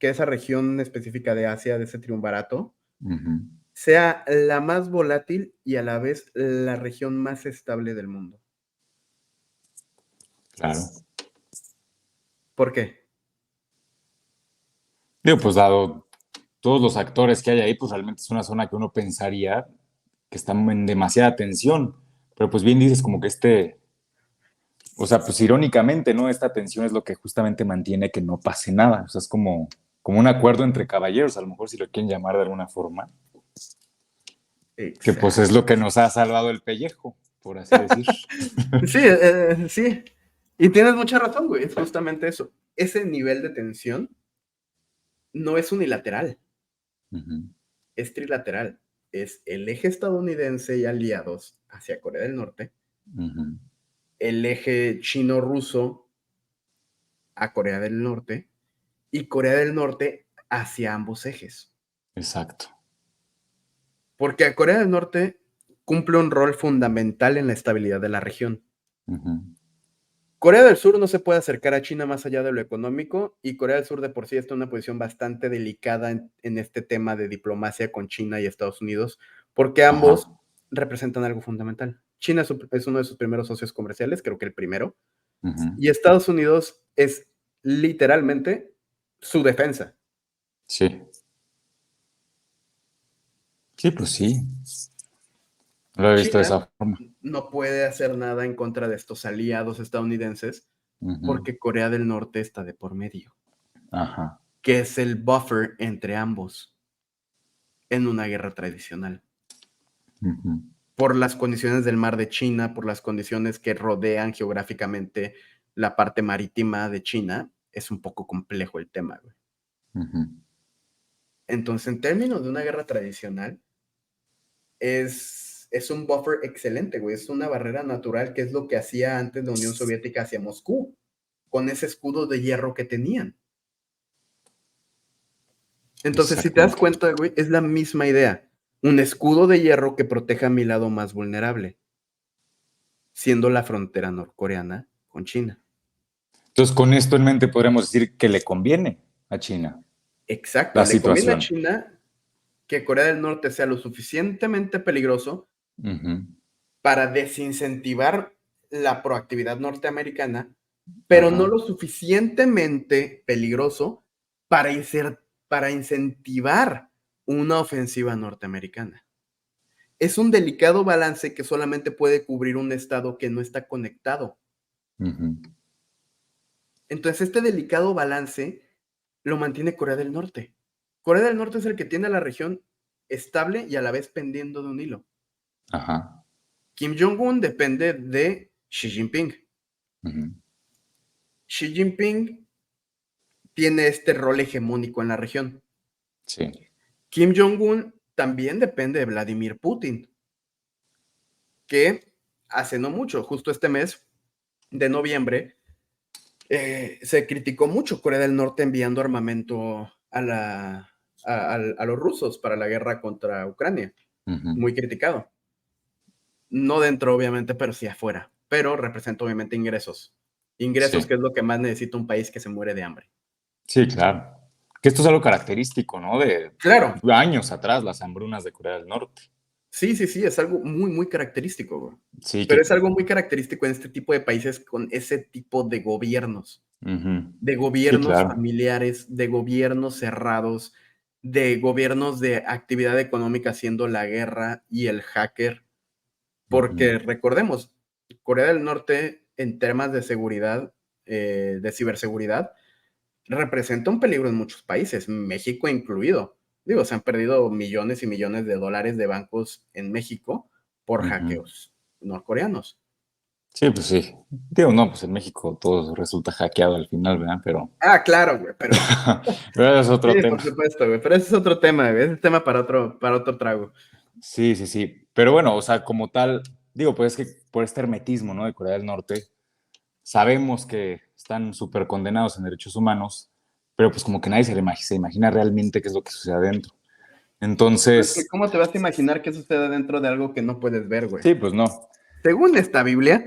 esa región específica de Asia, de ese triunvirato,
Ujú.
sea la más volátil y a la vez la región más estable del mundo.
Claro.
¿Por qué?
Digo, pues dado todos los actores que hay ahí, pues realmente es una zona que uno pensaría que está en demasiada tensión. Pero pues bien dices como que o sea, pues irónicamente, ¿no? Esta tensión es lo que justamente mantiene que no pase nada. O sea, es como un acuerdo entre caballeros, a lo mejor si lo quieren llamar de alguna forma. Que pues es lo que nos ha salvado el pellejo, por así decir.
Sí. Y tienes mucha razón, güey. Es justamente eso. Ese nivel de tensión no es unilateral,
Ujú.
es trilateral. Es el eje estadounidense y aliados hacia Corea del Norte,
Ujú.
el eje chino-ruso a Corea del Norte y Corea del Norte hacia ambos ejes.
Exacto.
Porque a Corea del Norte cumple un rol fundamental en la estabilidad de la región.
Ujú.
Corea del Sur no se puede acercar a China más allá de lo económico y Corea del Sur de por sí está en una posición bastante delicada en este tema de diplomacia con China y Estados Unidos, porque ambos
Ajá.
representan algo fundamental. China es uno de sus primeros socios comerciales, creo que el primero,
Ujú.
y Estados Unidos es literalmente su defensa.
Sí. Sí, pues sí. Lo he visto de
China
esa forma.
no puede hacer nada en contra de estos aliados estadounidenses
Ujú.
porque Corea del Norte está de por medio,
Ajá.
que es el buffer entre ambos en una guerra tradicional.
Ujú.
Por las condiciones del mar de China, por las condiciones que rodean geográficamente la parte marítima de China, es un poco complejo el tema, güey.
Ujú.
Entonces, en términos de una guerra tradicional, es un buffer excelente, güey. Es una barrera natural, que es lo que hacía antes la Unión Soviética hacia Moscú, con ese escudo de hierro que tenían. Entonces, si te das
Exactamente.
cuenta, güey, es la misma idea. Un escudo de hierro que proteja mi lado más vulnerable, siendo la frontera norcoreana con China.
Entonces, con esto en mente podríamos decir que le conviene a China
Exacto,
la
le conviene a
situación.
China que Corea del Norte sea lo suficientemente peligroso
Ujú.
para desincentivar la proactividad norteamericana, pero no
Ajá.
lo suficientemente peligroso para, para incentivar una ofensiva norteamericana. Es un delicado balance que solamente puede cubrir un estado que no está conectado.
Ujú.
Entonces, este delicado balance lo mantiene Corea del Norte. Corea del Norte es el que tiene a la región estable y a la vez pendiendo de un hilo.
Ajá.
Kim Jong-un depende de Xi Jinping.
Ujú.
Xi Jinping tiene este rol hegemónico en la región.
Sí.
Kim Jong-un también depende de Vladimir Putin, que hace no mucho, justo este mes de noviembre, se criticó mucho Corea del Norte enviando armamento a los rusos para la guerra contra Ucrania.
Ujú.
Muy criticado. No dentro, obviamente, pero sí afuera. Pero representa, obviamente, ingresos. Ingresos,
Sí.
que es lo que más necesita un país que se muere de hambre.
Sí, claro. Que esto es algo característico, ¿no? De
Claro,
años atrás, las hambrunas de Corea del Norte.
sí, sí, sí, es algo muy, muy característico, güey.
Sí,
Pero
que.
es algo muy característico en este tipo de países con ese tipo
Ujú.
de
Sí,
gobiernos
claro.
familiares, de gobiernos cerrados, de gobiernos de actividad económica haciendo la guerra y el hacker.
Ujú.
Porque recordemos, Corea del Norte en temas de seguridad, de ciberseguridad, representa un peligro en muchos países, México incluido. Digo, se han perdido millones y millones de dólares de bancos en México por
Ujú.
hackeos norcoreanos.
Sí, pues sí. Digo, no, pues en México todo resulta hackeado al final, ¿verdad? Pero,
Ah, claro, güey, pero
pero es otro
sí,
tema.
por supuesto, güey, pero ese es otro tema, güey, ese es tema para otro trago.
Sí, sí, sí. Pero bueno, o sea, como tal, digo, pues es que por este hermetismo, ¿no? De Corea del Norte, sabemos que están súper condenados en derechos humanos, pero pues como que nadie se imagina realmente qué es lo que sucede adentro.
Pues que,
Entonces,
¿cómo te vas a imaginar qué sucede dentro de algo que no puedes ver, güey?
sí, pues no.
Según esta Biblia,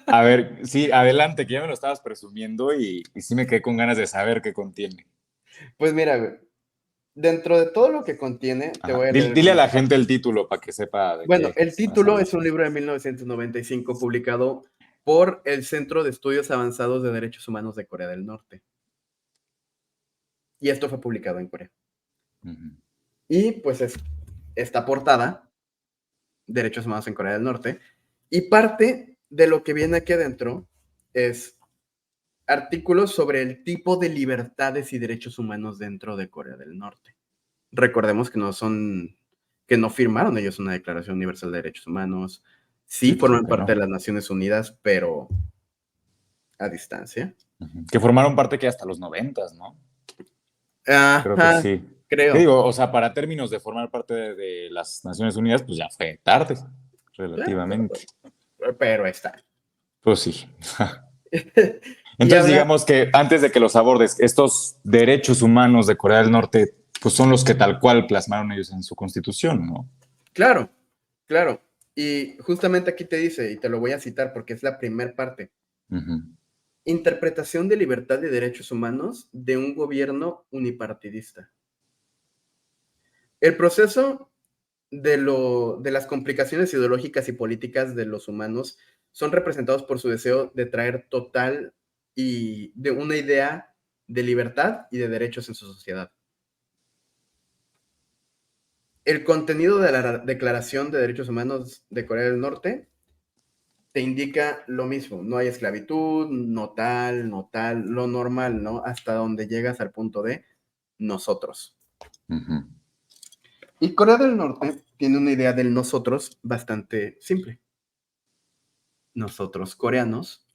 A ver, sí, adelante, que ya me lo estabas presumiendo y sí me quedé con ganas de saber qué contiene.
pues mira, güey, dentro de todo lo que contiene, te
Ajá.
voy a leer
Dile a
algunas
la gente
partes.
el título para que sepa de
Bueno,
qué
el
vas a
título
hablar.
es un libro de 1995 publicado por el Centro de Estudios Avanzados de Derechos Humanos de Corea del Norte. Y esto fue publicado en Corea.
Ujú.
Y pues es esta portada, Derechos Humanos en Corea del Norte, y parte de lo que viene aquí adentro es artículos sobre el tipo de libertades y derechos humanos dentro de Corea del Norte. Recordemos que que no firmaron ellos una Declaración Universal de Derechos Humanos, sí
Sí, pues
forman
no que
parte de
no.
las Naciones Unidas, pero a distancia.
Ujú. Que formaron parte que hasta los noventas, ¿no? Creo que
Ajá,
sí. ¿Qué
creo.
digo? O sea, para términos de formar parte de las Naciones Unidas, pues ya fue tarde, relativamente.
Pero está.
Pues sí.
Y
Entonces,
habla,
digamos que antes de que los abordes, estos derechos humanos de Corea del Norte, pues son los que tal cual plasmaron ellos en su constitución, ¿no?
claro, claro. Y justamente aquí te dice, y te lo voy a citar porque es la primera parte,
Ujú.
interpretación de libertad y derechos humanos de un gobierno unipartidista. El proceso de las complicaciones ideológicas y políticas de los humanos son representados por su deseo de traer total y de una idea de libertad y de derechos en su sociedad. El contenido de la Declaración de Derechos Humanos de Corea del Norte te indica lo mismo. No hay esclavitud, no tal, lo normal, ¿no? Hasta donde llegas al punto de nosotros.
Ujú.
Y Corea del Norte tiene una idea del nosotros bastante simple. Nosotros coreanos,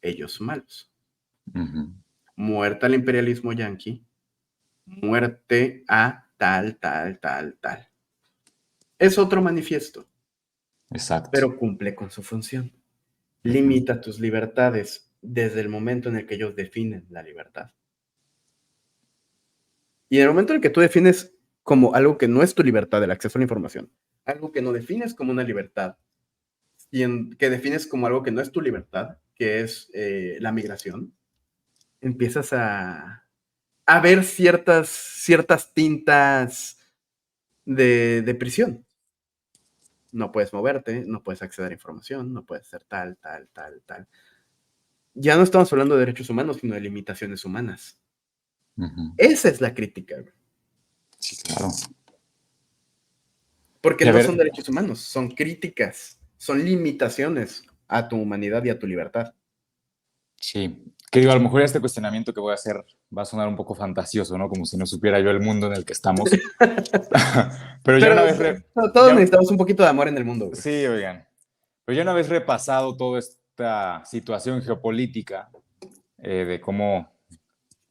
ellos malos.
Ujú.
Muerte al imperialismo yanqui, muerte a tal. Es otro manifiesto,
Exacto.
pero cumple con su función. Limita tus libertades desde el momento en el que ellos definen la libertad. Y en el momento en el que tú defines como algo que no es tu libertad, el acceso a la información, algo que no defines como una libertad, y que defines como algo que no es tu libertad, que es la migración, empiezas a ver ciertas tintas de prisión. No puedes moverte, no puedes acceder a información, no puedes hacer tal. Ya no estamos hablando de derechos humanos, sino de limitaciones humanas.
Ujú.
Esa es la crítica, güey.
Sí, claro.
Porque
Y a
no
ver,
son derechos humanos, son críticas, son limitaciones a tu humanidad y a tu libertad.
sí, que digo, a lo mejor este cuestionamiento que voy a hacer va a sonar un poco fantasioso, ¿no? Como si no supiera yo el mundo en el que estamos. Pero ya una vez...
Todos necesitamos un poquito de amor en el mundo, güey.
Sí, oigan. Pero ya una vez repasado toda esta situación geopolítica, de cómo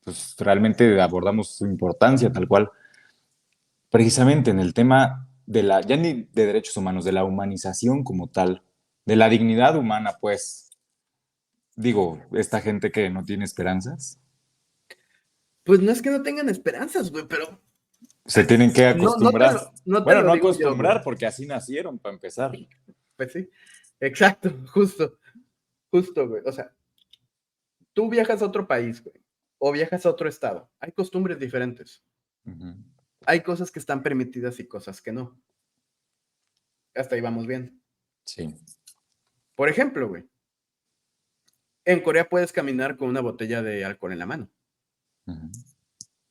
pues, realmente abordamos su importancia tal cual, precisamente en el tema de la, ya ni de derechos humanos, de la humanización como tal, de la dignidad humana, pues, digo, esta gente que no tiene esperanzas,
Pues no es que no tengan esperanzas, güey, pero
se tienen que acostumbrar.
no te
Bueno,
lo
no
digo yo,
acostumbrar
güey.
porque así nacieron, para empezar.
Pues sí, exacto, justo, güey. O sea, tú viajas a otro país, güey, o viajas a otro estado. Hay costumbres diferentes.
Ujú.
Hay cosas que están permitidas y cosas que no. Hasta ahí vamos bien.
Sí.
Por ejemplo, güey, en Corea puedes caminar con una botella de alcohol en la mano,
Ujú.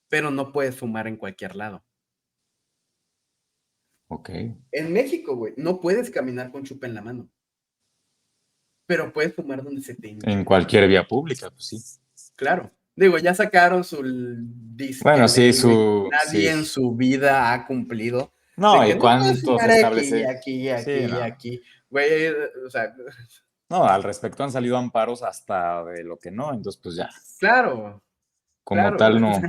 pero no puedes fumar en cualquier lado.
Ok.
En México, güey, no puedes caminar con chupa en la mano, pero puedes fumar donde se te hinche.
En cualquier vía pública, pues sí.
Claro. Digo, ya sacaron su disque
Bueno, sí,
ley, güey, que
sí.
nadie en su vida ha cumplido.
No,
De que
y
no puedes
cuántos
fumar aquí,
establece. Sí, no.
aquí. Güey, o sea,
No, al respecto han salido amparos hasta de lo que no, entonces pues ya,
claro,
como tal no.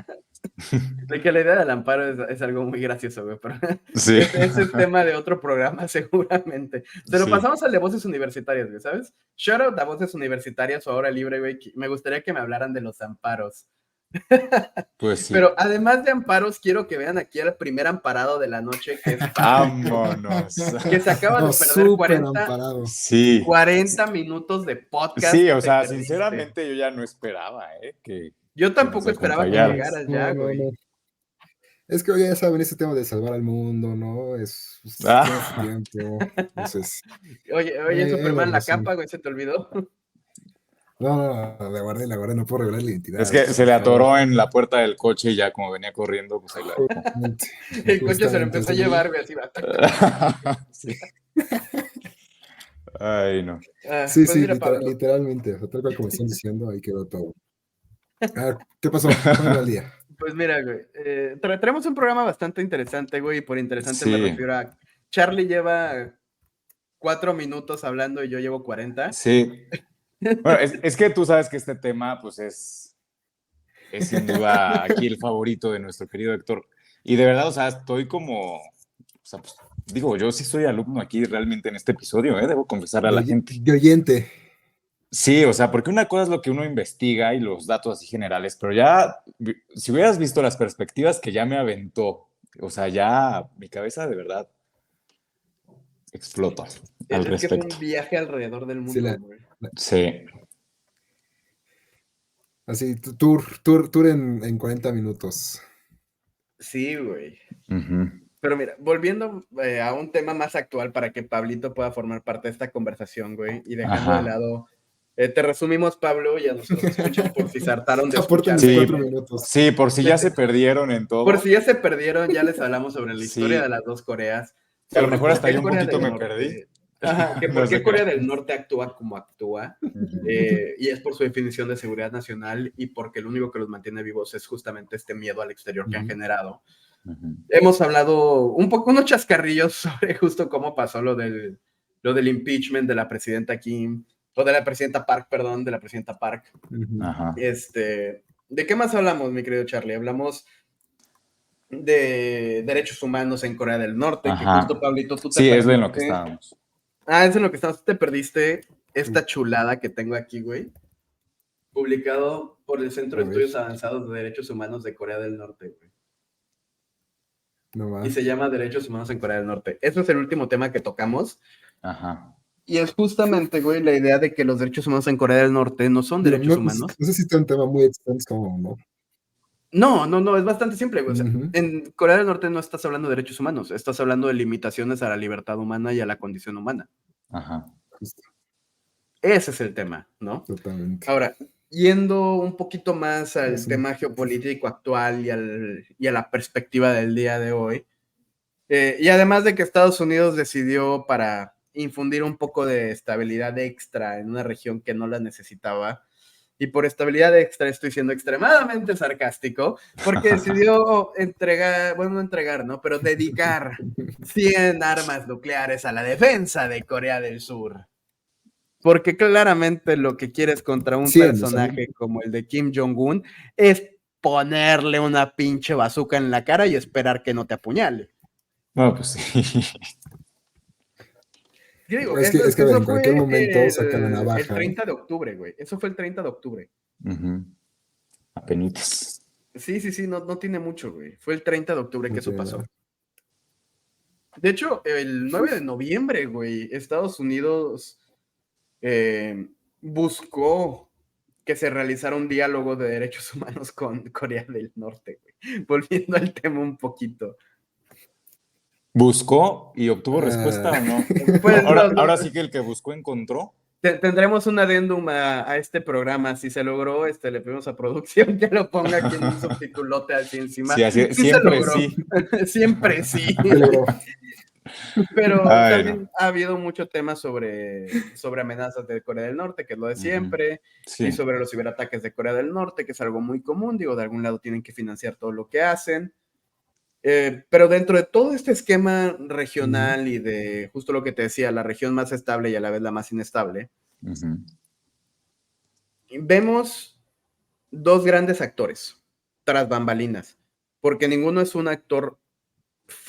De que la idea del amparo es algo muy gracioso, güey, pero
Sí,
ese es tema de otro programa seguramente. Pero
sí,
pasamos al de voces universitarias, güey, ¿sabes? Shout out a voces universitarias o ahora libre, güey. Me gustaría que me hablaran de los amparos.
pues sí.
Pero además de amparos, quiero que vean aquí al primer amparado de la noche, que es
Vámonos.
que se acaba
No,
de perder
súper amparado.
Sí,
40 minutos de podcast.
sí,
que
o
te
sea,
perdiste.
sinceramente yo ya no esperaba,
Yo
nos
tampoco esperaba que
acompañaras.
llegaras ya,
No,
güey.
no. Es que ya saben, ese tema de salvar al mundo, ¿no? Tiene su
Ah,
tiempo. Entonces,
Oye,
hay la
Superman, la
razón.
capa, güey, ¿se te olvidó?
No, la guardé, no puedo revelar la identidad.
es que se le atoró en la puerta del coche y ya como venía corriendo, pues ahí la dejó.
Justamente,
El coche se lo
justamente,
empezó a
sí.
llevar, güey, así va.
Sí. Ay, no.
Sí,
Pues mira, Pablo,
literalmente. O sea, tal cual como están diciendo, ahí quedó todo. ¿Qué pasó? ¿Cómo va el día?
pues mira, güey, traemos un programa bastante interesante, güey, y por interesante me
Sí,
refiero a Charlie lleva 4 minutos hablando y yo llevo 40.
sí. Bueno, es que tú sabes que este tema, pues es sin duda aquí el favorito de nuestro querido Héctor. Y de verdad, o sea, estoy como, o sea, pues, digo, yo sí soy alumno aquí realmente en este episodio, debo confesar a la gente.
De oyente.
Sí, o sea, porque una cosa es lo que uno investiga y los datos así generales, pero ya, si hubieras visto las perspectivas que ya me aventó, o sea, ya mi cabeza de verdad explota al
Es que fue
respecto.
un viaje alrededor del
Sí,
mundo, güey.
Sí,
Así, tour en 40 minutos.
Sí, güey.
ujú,
Pero mira, volviendo a un tema más actual para que Pablito pueda formar parte de esta conversación, güey, y dejando de
ajá,
lado Te resumimos, Pablo, y a nuestros escuchas por si se hartaron de
Aporten
escuchar.
Sí.
4 minutos.
Sí, por si ya se perdieron en todo.
Por si ya se perdieron, ya les hablamos sobre la
Sí.
historia de las dos Coreas.
Que a lo
sobre
mejor
por
hasta
qué
yo un
Corea
poquito
del
me
Norte-
perdí.
Ajá, que
No
por
sé
qué Corea
qué.
del Norte actúa como actúa.
Ujú.
Y es por su definición de seguridad nacional y porque lo único que los mantiene vivos es justamente este miedo al exterior que han
Ujú.
generado.
Ujú.
Hemos hablado unos chascarrillos sobre justo cómo pasó lo del impeachment de la presidenta Kim, o de la presidenta Park, perdón, de la presidenta Park.
Ujú.
Ajá.
¿De qué más hablamos, mi querido Charlie? Hablamos de derechos humanos en Corea del Norte, que
Ajá.
justo, Pablito, tú te
Sí, es de lo que
perdiste.
estábamos.
Es en lo que estabas. Tú te perdiste esta chulada que tengo aquí, güey. Publicado por el Centro
A
de
ver.
Estudios Avanzados de Derechos Humanos de Corea del Norte, güey.
No
Y
más.
se llama Derechos Humanos en Corea del Norte. Ese es el último tema que tocamos.
Ajá.
Y es justamente, güey, la idea de que los derechos humanos en Corea del Norte no son derechos
No
humanos.
sé si está un tema muy extenso o no.
No, es bastante simple, güey. O sea,
Ujú.
en Corea del Norte no estás hablando de derechos humanos, estás hablando de limitaciones a la libertad humana y a la condición humana.
Ajá.
Justo,
Ese es el tema, ¿no?
totalmente.
Ahora, yendo un poquito más al
Sí.
tema geopolítico actual y a la perspectiva del día de hoy, y además de que Estados Unidos decidió para infundir un poco de estabilidad extra en una región que no la necesitaba, y por estabilidad extra estoy siendo extremadamente sarcástico, porque decidió ¿no? Pero dedicar 100 armas nucleares a la defensa de Corea del Sur. Porque claramente lo que quieres contra un
100,
personaje como el de Kim Jong-un es ponerle una pinche bazooka en la cara y esperar que no te apuñale.
No, pues sí.
Yo digo,
Es que
eso
en
fue
cualquier momento sacan la
el
navaja.
30 de octubre, güey. Eso fue el 30 de octubre.
Ujú. Apenitas.
Sí, no tiene mucho, güey. Fue el 30 de octubre que
No
eso
tiene
pasó.
nada.
De hecho, el 9 de noviembre, güey, Estados Unidos buscó que se realizara un diálogo de derechos humanos con Corea del Norte, güey. Volviendo al tema un poquito.
¿Buscó y obtuvo respuesta o no?
Pues,
Ahora sí que el que buscó encontró.
Tendremos un adendum a este programa. Si se logró, le pedimos a producción que lo ponga aquí en un subtitulote así encima.
Sí, así,
Sí
siempre
se logró.
sí.
Siempre sí.
Se logró.
Pero
Ay,
también ha habido mucho tema sobre amenazas de Corea del Norte, que es lo de siempre,
Sí.
y sobre los ciberataques de Corea del Norte, que es algo muy común. Digo, de algún lado tienen que financiar todo lo que hacen. Pero dentro de todo este esquema regional y de justo lo que te decía, la región más estable y a la vez la más inestable,
Ujú.
vemos dos grandes actores tras bambalinas, porque ninguno es un actor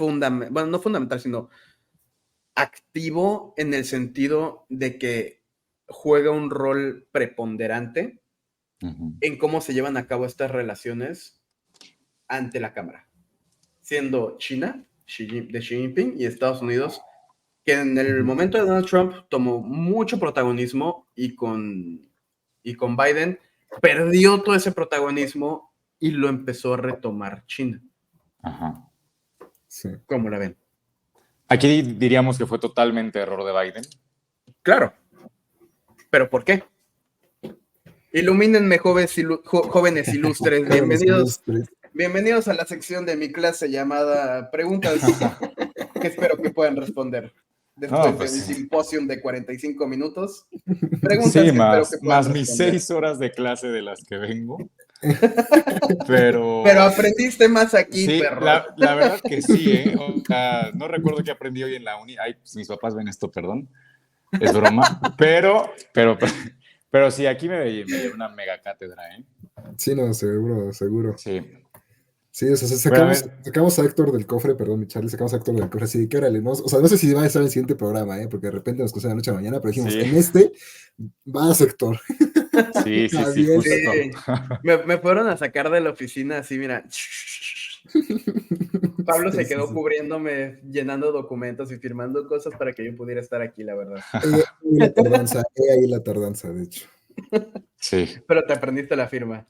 no fundamental, sino activo en el sentido de que juega un rol preponderante
Ujú.
en cómo se llevan a cabo estas relaciones ante la cámara, siendo China, de Xi Jinping, y Estados Unidos, que en el momento de Donald Trump tomó mucho protagonismo y con Biden perdió todo ese protagonismo y lo empezó a retomar China.
Ajá.
Sí.
¿Cómo la ven?
Aquí diríamos que fue totalmente error de Biden.
Claro. ¿Pero por qué? Ilumínenme, jóvenes ilustres. Bienvenidos a la sección de mi clase llamada Preguntas que espero que puedan responder. Después del simposium de 45 minutos. Preguntas
sí,
que
más,
espero que puedan
más mis
responder.
6 horas de clase de las que vengo. Pero
aprendiste más aquí,
sí,
perro.
la verdad que sí, ¿eh? O sea, no recuerdo qué aprendí hoy en la uni. Ay, pues mis papás ven esto, perdón. Es broma. Pero sí, aquí me llevé una mega cátedra, ¿eh?
Sí, no, seguro.
Sí.
Sí, o sea, sacamos a Héctor del cofre, perdón, mi Charlie, sacamos a Héctor del cofre, así que órale, ¿no? O sea, no sé si va a estar en el siguiente programa, porque de repente nos cosas de la noche a la mañana, pero dijimos,
Sí.
en este, vas, Héctor.
Sí,
Está
justo.
bien.
Sí. Me fueron a sacar de la oficina así, mira. Pablo se quedó cubriéndome, llenando documentos y firmando cosas para que yo pudiera estar aquí, la verdad.
Ahí la tardanza, de hecho.
Sí.
Pero te aprendiste la firma.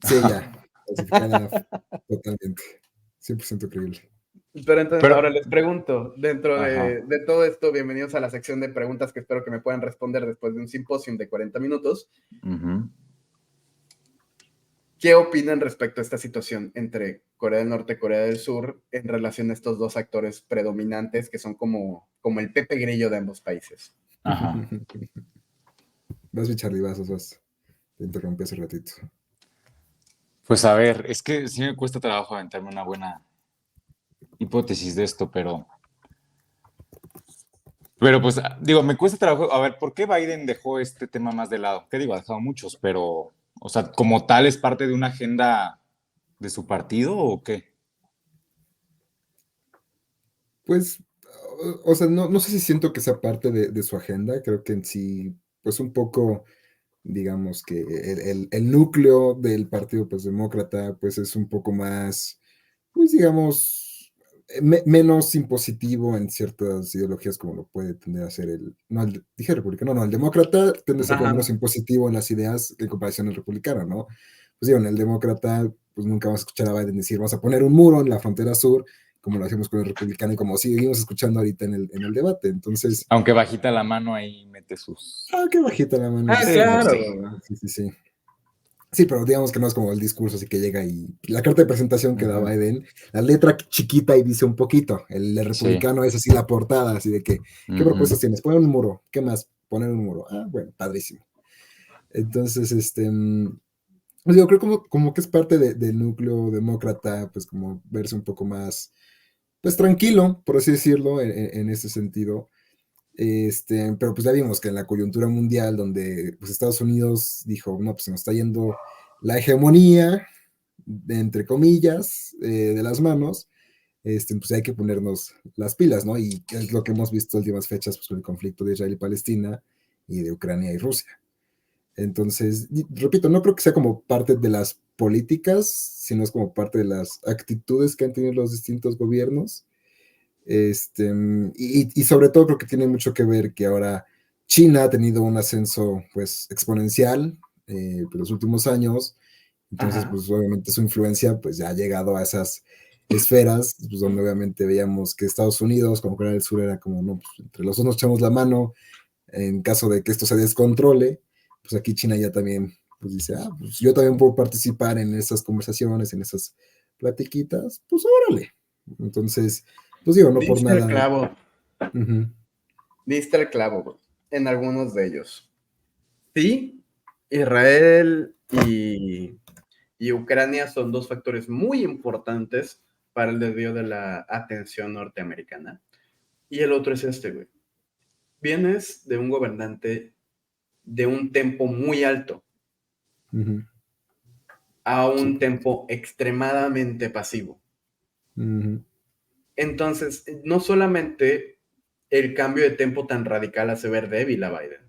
Sí, ya. Totalmente. 100% creíble.
Pero entonces,
Pero-
ahora les pregunto, dentro
Ajá.
de todo esto, bienvenidos a la sección de preguntas que espero que me puedan responder después de un simposium de 40 minutos.
Ujú.
¿Qué opinan respecto a esta situación entre Corea del Norte y Corea del Sur en relación a estos dos actores predominantes que son como el Pepe Grillo de ambos países?
Ajá.
Vas, mi Charlie, vas. Te interrumpí hace ratito.
Pues a ver, es que sí me cuesta trabajo aventarme una buena hipótesis de esto, pero pues digo, me cuesta trabajo. A ver, ¿por qué Biden dejó este tema más de lado? ¿Qué digo? Ha dejado muchos, pero, o sea, como tal, ¿es parte de una agenda de su partido o qué?
Pues, o sea, no sé si siento que sea parte de su agenda, creo que en sí, pues un poco, digamos que el núcleo del partido pues demócrata pues es un poco más, pues digamos, menos impositivo en ciertas ideologías como lo puede tender a ser no, dije republicano, no, el demócrata tiende a ser como
Ajá.
menos impositivo en las ideas en comparación al republicano, ¿no? Pues digo, en el demócrata pues nunca vamos a escuchar a Biden decir, vamos a poner un muro en la frontera sur, como lo hacemos con el republicano y como seguimos escuchando ahorita en el debate. Entonces,
Aunque bajita la mano ahí mete sus...
qué bajita la mano.
Ah,
Sí,
claro.
pues
Sí. Sí, pero digamos que no es como el discurso, así que llega y la carta de presentación que da
Ujú.
Biden, la letra chiquita y dice un poquito. El
Sí.
republicano es así la portada, así de que, ¿qué
Ujú.
propuestas tienes? Poner un muro. ¿Qué más? Poner un muro. Ah, bueno, padrísimo. Entonces, pues yo creo como que es parte del núcleo demócrata, pues como verse un poco más, pues tranquilo, por así decirlo, en ese sentido. Pero pues ya vimos que en la coyuntura mundial, donde pues Estados Unidos dijo, no, pues se nos está yendo la hegemonía, entre comillas, de las manos, pues hay que ponernos las pilas, ¿no? Y es lo que hemos visto en últimas fechas, pues con el conflicto de Israel y Palestina y de Ucrania y Rusia. Entonces, repito, no creo que sea como parte de las políticas, sino es como parte de las actitudes que han tenido los distintos gobiernos. Y sobre todo creo que tiene mucho que ver que ahora China ha tenido un ascenso pues exponencial por los últimos años, entonces
Ajá.
pues obviamente su influencia pues ya ha llegado a esas esferas, pues donde obviamente veíamos que Estados Unidos como Corea del Sur era como, no, pues entre los dos nos echamos la mano en caso de que esto se descontrole, pues aquí China ya también pues dice, pues yo también puedo participar en esas conversaciones, en esas platiquitas, pues órale. Entonces, pues digo, no por
Diste el
nada.
clavo.
Ujú.
Diste el clavo, güey, en algunos de ellos. Sí, Israel y Ucrania son dos factores muy importantes para el desvío de la atención norteamericana. Y el otro es este, güey. Vienes de un gobernante de un tempo muy alto
Ujú.
a un
Sí.
tempo extremadamente pasivo.
Ujú.
Entonces, no solamente el cambio de tempo tan radical hace ver débil a Biden,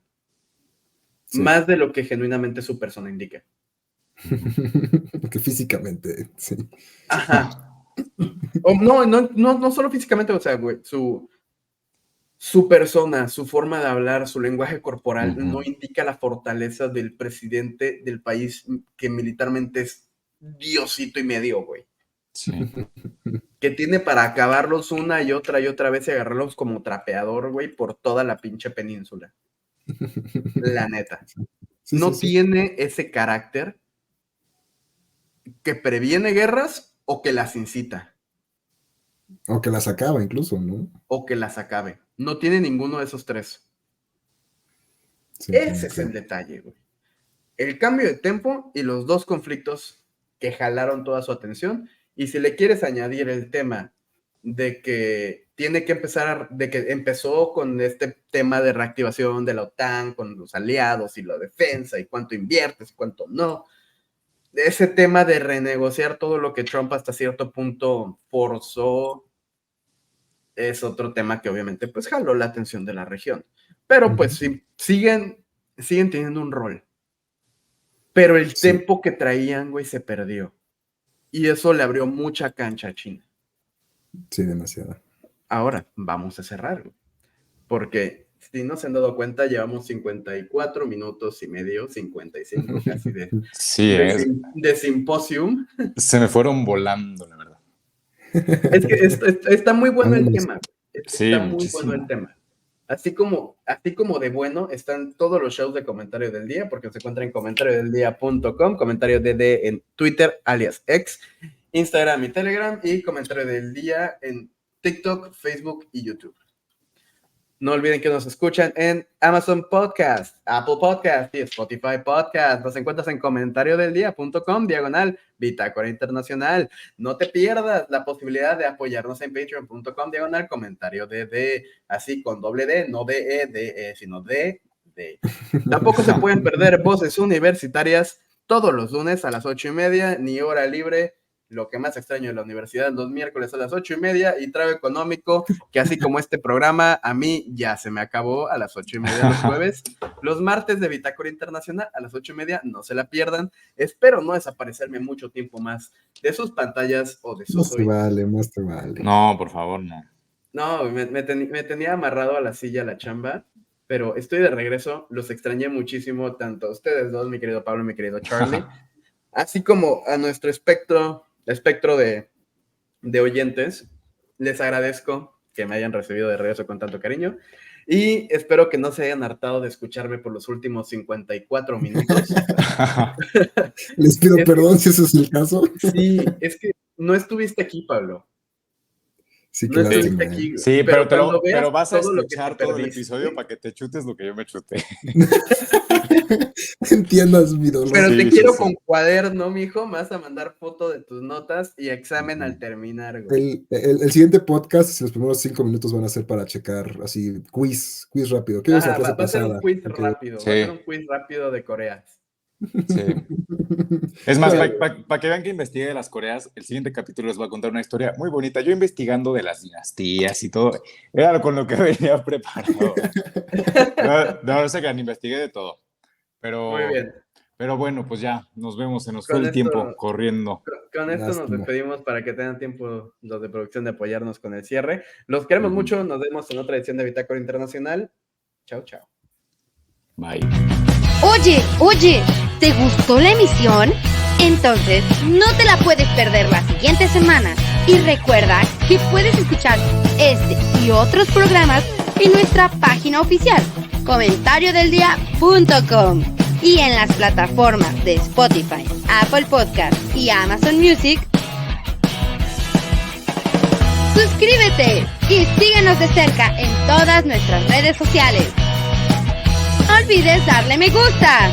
Sí.
más de lo que genuinamente su persona indica.
Porque físicamente, sí.
Ajá. No solo físicamente, o sea, güey, su persona, su forma de hablar, su lenguaje corporal
Ujú.
no indica la fortaleza del presidente del país que militarmente es diosito y medio, güey.
Sí.
Que tiene para acabarlos una y otra vez y agarrarlos como trapeador, güey, por toda la pinche península. La neta.
Sí,
No
sí.
tiene ese carácter que previene guerras o que las incita
O que las acaba incluso, ¿no?
o que las acabe. No tiene ninguno de esos tres.
Sí,
Ese es
claro.
el detalle, güey. El cambio de tempo y los dos conflictos que jalaron toda su atención. Y si le quieres añadir el tema de que tiene que empezar, de que empezó con este tema de reactivación de la OTAN, con los aliados y la defensa y cuánto inviertes y cuánto no. Ese tema de renegociar todo lo que Trump hasta cierto punto forzó es otro tema que obviamente pues jaló la atención de la región. Pero pues sí, siguen teniendo un rol. Pero el
Sí.
tempo que traían, güey, se perdió. Y eso le abrió mucha cancha a China.
Sí, demasiado.
Ahora, vamos a cerrar, güey. Porque si no se han dado cuenta, llevamos 54 minutos y medio, 55 casi
Sí,
de simposium.
se me fueron volando, la verdad.
Es que está muy bueno el
Vámonos.
tema.
Sí,
Está muy
muchísimo.
bueno el tema. Así como de bueno están todos los shows de Comentario del Día, porque se encuentra en comentariodeldia.com, Comentario DD en Twitter, alias X, Instagram y Telegram, y Comentario del Día en TikTok, Facebook y YouTube. No olviden que nos escuchan en Amazon Podcast, Apple Podcast y Spotify Podcast. Nos encuentras en comentariodeldia.com, /Bitácora Internacional. No te pierdas la posibilidad de apoyarnos en patreon.com, /Comentario DD, así con doble D, no DE, sino D. Tampoco se pueden perder Voces Universitarias todos los lunes a las 8:30, ni hora libre. Lo que más extraño de la universidad, los miércoles a las 8:30, y Trago Económico, que así como este programa, a mí ya se me acabó a las 8:30 los jueves. Los martes de Bitácora Internacional a las 8:30, no se la pierdan. Espero no desaparecerme mucho tiempo más de sus pantallas o de sus
Más te
oídos.
vale, más te vale.
No, por favor, no.
No, me tenía amarrado a la silla, a la chamba, pero estoy de regreso. Los extrañé muchísimo, tanto a ustedes dos, mi querido Pablo y mi querido Charlie, así como a nuestro espectro de oyentes. Les agradezco que me hayan recibido de regreso con tanto cariño y espero que no se hayan hartado de escucharme por los últimos 54 minutos.
Les pido perdón si ese es el caso.
Sí, es que no estuviste aquí, Pablo.
Sí,
No
que
estuviste
lástima.
aquí.
Sí,
cuando veas
pero vas a
todo lo que te
escuchar todo el
perdiste.
episodio para que te chutes lo que yo me chuté.
Entiendas mi dolor.
Pero
Sí,
te
sí,
quiero
sí.
con cuaderno, mijo. Me vas a mandar foto de tus notas y examen al terminar, güey.
El siguiente podcast, los primeros 5 minutos van a ser para checar así, quiz rápido. ¿Qué vimos la clase
Va a ser un
pasada?
quiz
Ok.
rápido.
Sí.
Va a ser un quiz rápido de Corea.
Sí. Es más,
Bueno.
para que vean que investigué de las Coreas, el siguiente capítulo les voy a contar una historia muy bonita. Yo investigando de las dinastías y todo, era con lo que venía preparado. No sé que investigué de todo. Pero,
Muy bien.
pero bueno, pues ya, nos vemos, se nos
Con
fue el
esto-
tiempo corriendo.
Con esto nos
Lástima.
despedimos para que tengan tiempo los de producción de apoyarnos con el cierre. Los queremos mucho. Nos vemos en otra edición de Bitácora Internacional. Chao, chao.
Bye.
Oye, ¿te gustó la emisión? Entonces, no te la puedes perder la siguiente semana. Y recuerda que puedes escuchar este y otros programas en nuestra página oficial, comentariodeldia.com, y en las plataformas de Spotify, Apple Podcast y Amazon Music. Suscríbete y síguenos de cerca en todas nuestras redes sociales. No olvides darle me gusta.